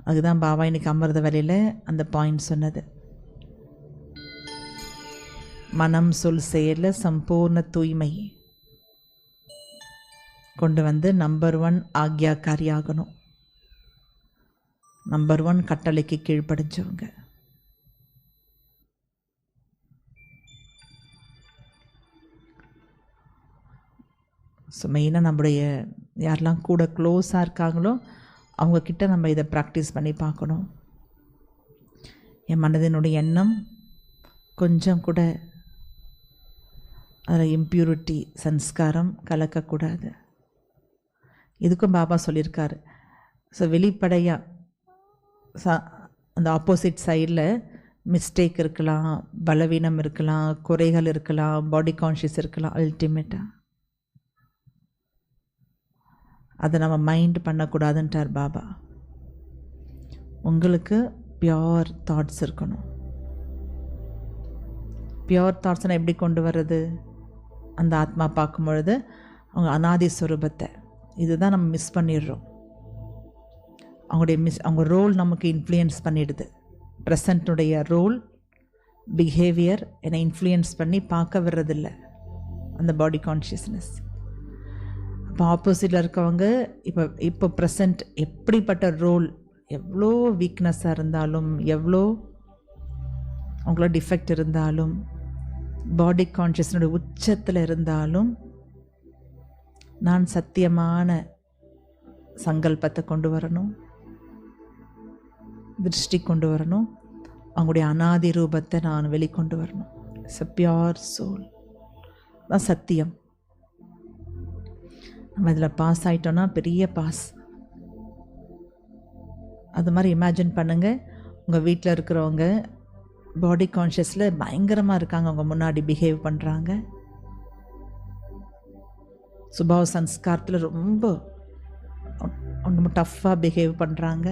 அதுதான் பாபா இன்னைக்கு அமர்ந்த வேலையில் அந்த பாயிண்ட் சொன்னது. மனம், சொல், செயலில் சம்பூர்ண தூய்மை கொண்டு வந்து நம்பர் 1 ஆக்யாக்காரி ஆகணும். நம்பர் 1 கட்டளைக்கு கீழ்ப்படிஞ்சவங்க. ஸோ மெயினாக நம்முடைய யாரெல்லாம் கூட க்ளோஸாக இருக்காங்களோ அவங்கக்கிட்ட நம்ம இதை ப்ராக்டிஸ் பண்ணி பார்க்கணும். என் மனதினுடைய எண்ணம் கொஞ்சம் கூட அதில் இம்ப்யூரிட்டி, சன்ஸ்காரம் கலக்கக்கூடாது. இதுக்கும் பாபா சொல்லியிருக்காரு. ஸோ வெளிப்படையாக அந்த ஆப்போசிட் சைடில் மிஸ்டேக் இருக்கலாம், பலவீனம் இருக்கலாம், குறைகள் இருக்கலாம், பாடி கான்ஷியஸ் இருக்கலாம். அல்டிமேட்டாக அதை நம்ம மைண்ட் பண்ணக்கூடாதுன்ட்டார் பாபா. உங்களுக்கு பியோர் தாட்ஸ் இருக்கணும். பியோர் தாட்ஸ்னால் எப்படி கொண்டு வர்றது? அந்த ஆத்மா பார்க்கும் பொழுது அவங்க அனாதி ஸ்வரூபத்தை இதுதான் நம்ம மிஸ் பண்ணிடுறோம். அவங்க ரோல் நமக்கு இன்ஃப்ளூயன்ஸ் பண்ணிடுது. ப்ரெசண்ட்டுடைய ரோல், பிஹேவியர் என்னை இன்ஃப்ளூயன்ஸ் பண்ணி பார்க்க வர்றதில்லை அந்த பாடி கான்ஷியஸ்னஸ். அப்போ ஆப்போசிட்டில் இருக்கவங்க இப்போ ப்ரெசண்ட் எப்படிப்பட்ட ரோல், எவ்வளோ வீக்னஸாக இருந்தாலும், எவ்வளோ அவங்களோட டிஃபெக்ட் இருந்தாலும், பாடி கான்ஷியஸ்னுடைய உச்சத்தில் இருந்தாலும் நான் சத்தியமான சங்கல்பத்தை கொண்டு வரணும், திருஷ்டி கொண்டு வரணும், அவங்களுடைய அனாதி ரூபத்தை நான் வெளிக்கொண்டு வரணும். இட்ஸ் அ பியோர் சோல் தான் சத்தியம். நம்ம இதில் பாஸ் ஆகிட்டோன்னா பெரிய பாஸ். அது மாதிரி இமேஜின் பண்ணுங்கள். உங்கள் வீட்டில் இருக்கிறவங்க பாடி கான்ஷியஸில் பயங்கரமாக இருக்காங்க, அவங்க முன்னாடி பிஹேவ் பண்ணுறாங்க. சுபாவ சன்ஸ்காரத்தில் ரொம்ப ரொம்ப டஃப்பாக பிஹேவ் பண்ணுறாங்க.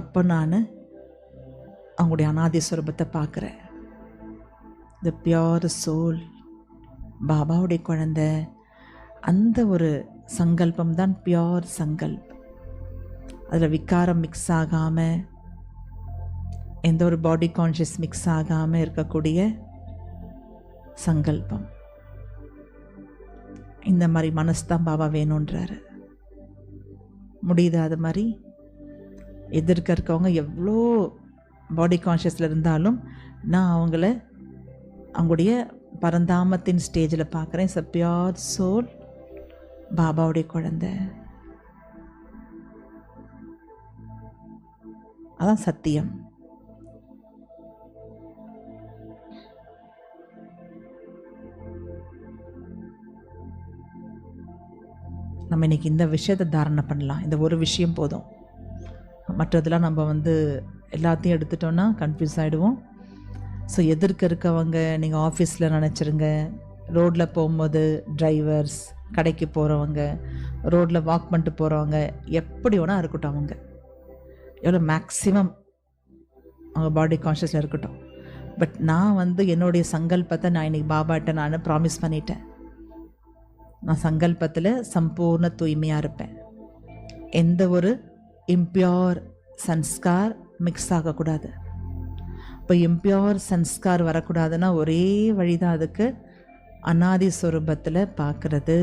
அப்போ நான் அவங்களுடைய அநாதி ஸ்வரூபத்தை பார்க்குறேன். த பியோர் சோல், பாபாவுடைய குழந்தை. அந்த ஒரு சங்கல்பம் தான் பியோர் சங்கல்ப். அதில் விகாரம் மிக்ஸ் ஆகாமல், எந்த ஒரு பாடி கான்ஷியஸ் மிக்ஸ் ஆகாமல் இருக்கக்கூடிய சங்கல்பம். இந்த மாதிரி மனசு தான் பாபா வேணுன்றாரு. முடியுது அது மாதிரி? எதிர்க்க இருக்கவங்க எவ்வளோ பாடி கான்ஷியஸில் இருந்தாலும் நான் அவங்களுடைய பரந்தாமத்தின் ஸ்டேஜில் பார்க்குறேன். இட்ஸ் அ பியோர் சோல், பாபாவுடைய குழந்தை. அதான் சத்தியம். நம்ம இன்றைக்கி இந்த விஷயத்தை தாரணை பண்ணலாம். இந்த ஒரு விஷயம் போதும். மற்றதெல்லாம் நம்ம எல்லாத்தையும் எடுத்துட்டோன்னா கன்ஃபியூஸ் ஆகிடுவோம். ஸோ எதிர்க்க இருக்கவங்க நீங்கள் ஆஃபீஸில் நினச்சிருங்க, ரோட்டில் போகும்போது டிரைவர்ஸ், கடைக்கு போகிறவங்க, ரோட்டில் வாக் பண்ணிட்டு போகிறவங்க, எப்படி வேணால் இருக்கட்டும், அவங்க எவ்வளோ மேக்ஸிமம் அவங்க பாடி கான்ஷியஸில் இருக்கட்டும். பட் நான் என்னுடைய சங்கல்பத்தை நான் இன்றைக்கி பாபாட்ட நான் ப்ராமிஸ் பண்ணிட்டேன். நான் சங்கல்பத்தில் சம்பூர்ண தூய்மையாக இருப்பேன். எந்த ஒரு இம்பியோர் சன்ஸ்கார் மிக்ஸ் ஆகக்கூடாது. இப்போ இம்பியோர் சன்ஸ்கார் வரக்கூடாதுன்னா ஒரே வழிதான் அதுக்கு, அநாதி ஸ்வரூபத்தில் பார்க்குறது.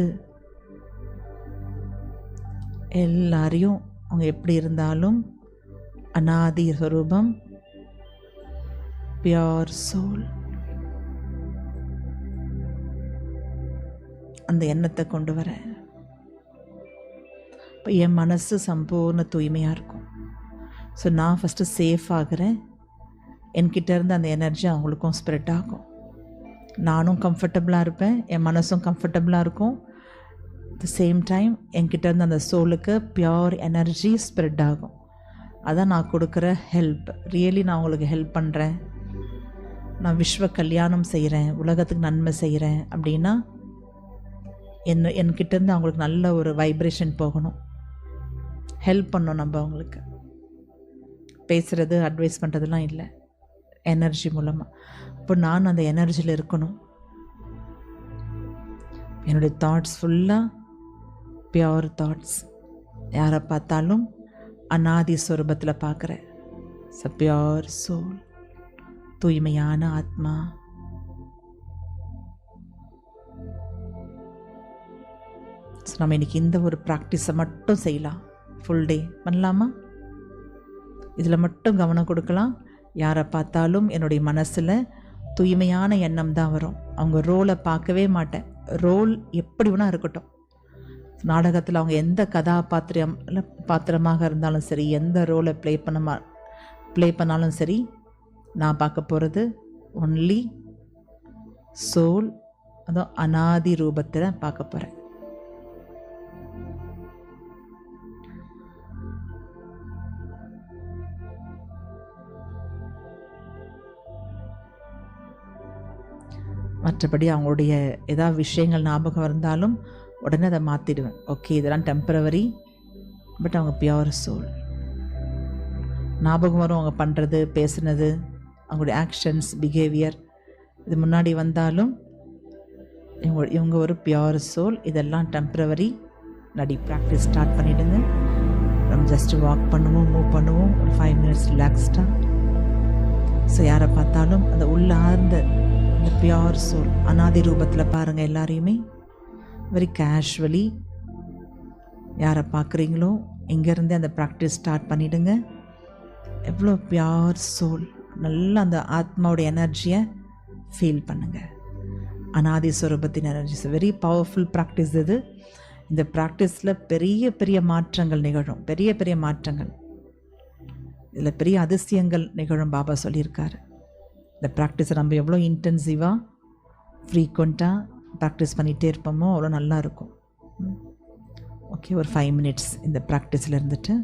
எல்லாரையும் அவங்க எப்படி இருந்தாலும் அநாதி ஸ்வரூபம், பியோர் சோல், அந்த எண்ணத்தை கொண்டு வரேன். இப்போ என் மனசு சம்பூர்ண தூய்மையாக இருக்கும். ஸோ நான் ஃபஸ்ட்டு சேஃப் ஆகிறேன். என்கிட்ட இருந்து அந்த எனர்ஜி அவங்களுக்கும் ஸ்ப்ரெட் ஆகும். நானும் கம்ஃபர்டபுளாக இருப்பேன், என் மனசும் கம்ஃபர்டபுளாக இருக்கும். த சேம் டைம் என்கிட்ட இருந்து அந்த சோலுக்கு பியோர் எனர்ஜி ஸ்ப்ரெட் ஆகும். அதான் நான் கொடுக்குற ஹெல்ப். ரியலி நான் உங்களுக்கு ஹெல்ப் பண்ணுறேன், நான் விஸ்வ கல்யாணம் செய்கிறேன், உலகத்துக்கு நன்மை செய்கிறேன் அப்படின்னா என்கிட்டேருந்து அவங்களுக்கு நல்ல ஒரு வைப்ரேஷன் போகணும். ஹெல்ப் பண்ணணும் நம்ம அவங்களுக்கு. பேசுகிறது, அட்வைஸ் பண்ணுறதுலாம் இல்லை, எனர்ஜி மூலமாக. இப்போ நான் அந்த எனர்ஜியில் இருக்கணும். என்னுடைய தாட்ஸ் ஃபுல்லாக பியோர் தாட்ஸ். யாரை பார்த்தாலும் அநாதி ஸ்வரூபத்தில் பார்க்குறேன். ஸோ பியோர் சோல், தூய்மையான ஆத்மா. ஸோ நம்ம இன்றைக்கி இந்த ஒரு ப்ராக்டிஸை மட்டும் செய்யலாம். ஃபுல் டே பண்ணலாமா? இதில் மட்டும் கவனம் கொடுக்கலாம். யாரை பார்த்தாலும் என்னுடைய மனசில் தூய்மையான எண்ணம் தான் வரும். அவங்க ரோலை பார்க்கவே மாட்டேன். ரோல் எப்படி வேணால் இருக்கட்டும். நாடகத்தில் அவங்க எந்த பாத்திரமாக இருந்தாலும் சரி, எந்த ரோலை ப்ளே பண்ணாலும் சரி, நான் பார்க்க போகிறது ஒன்லி சோல், அதுவும் அநாதி ரூபத்தில் பார்க்க போகிறேன். மற்றபடி அவங்களுடைய ஏதாவது விஷயங்கள் ஞாபகம் இருந்தாலும் உடனே அதை மாற்றிடுவேன். ஓகே, இதெல்லாம் டெம்பரவரி, பட் அவங்க பியோர் சோல். ஞாபகம் வரும் அவங்க பண்ணுறது, பேசுனது, அவங்களுடைய ஆக்ஷன்ஸ், பிஹேவியர், இது முன்னாடி வந்தாலும் இவங்க ஒரு பியோர் சோல். இதெல்லாம் டெம்பரவரி. ப்ராக்டிஸ் ஸ்டார்ட் பண்ணிவிடுங்க. நம்ம ஜஸ்ட்டு வாக் பண்ணுவோம், மூவ் பண்ணுவோம், ஒரு 5 minutes ரிலாக்ஸ்டாக. ஸோ யாரை பார்த்தாலும் அந்த உள்ளார்ந்த இந்த பியோர் சோல் அநாதி ரூபத்தில் பாருங்கள். எல்லாரையுமே வெரி கேஷுவலி யாரை பார்க்குறீங்களோ இங்கேருந்தே அந்த ப்ராக்டிஸ் ஸ்டார்ட் பண்ணிவிடுங்க. எவ்வளோ பியோர் சோல், நல்லா அந்த ஆத்மாவோடைய எனர்ஜியை ஃபீல் பண்ணுங்கள். அநாதி ஸ்வரூபத்தின் energy is very powerful practice இது. இந்த ப்ராக்டிஸில் பெரிய பெரிய மாற்றங்கள் நிகழும், பெரிய பெரிய மாற்றங்கள். இதில் பெரிய அதிசயங்கள் நிகழும். பாபா சொல்லியிருக்காரு. இந்த ப்ராக்டிஸை நம்ம எவ்வளோ இன்டென்சிவாக ஃப்ரீக்வெண்ட்டாக ப்ராக்டிஸ் பண்ணிகிட்டே இருப்போமோ அவ்வளோ நல்லாயிருக்கும். ஓகே, ஒரு 5 minutes இந்த ப்ராக்டிஸில் இருந்துட்டு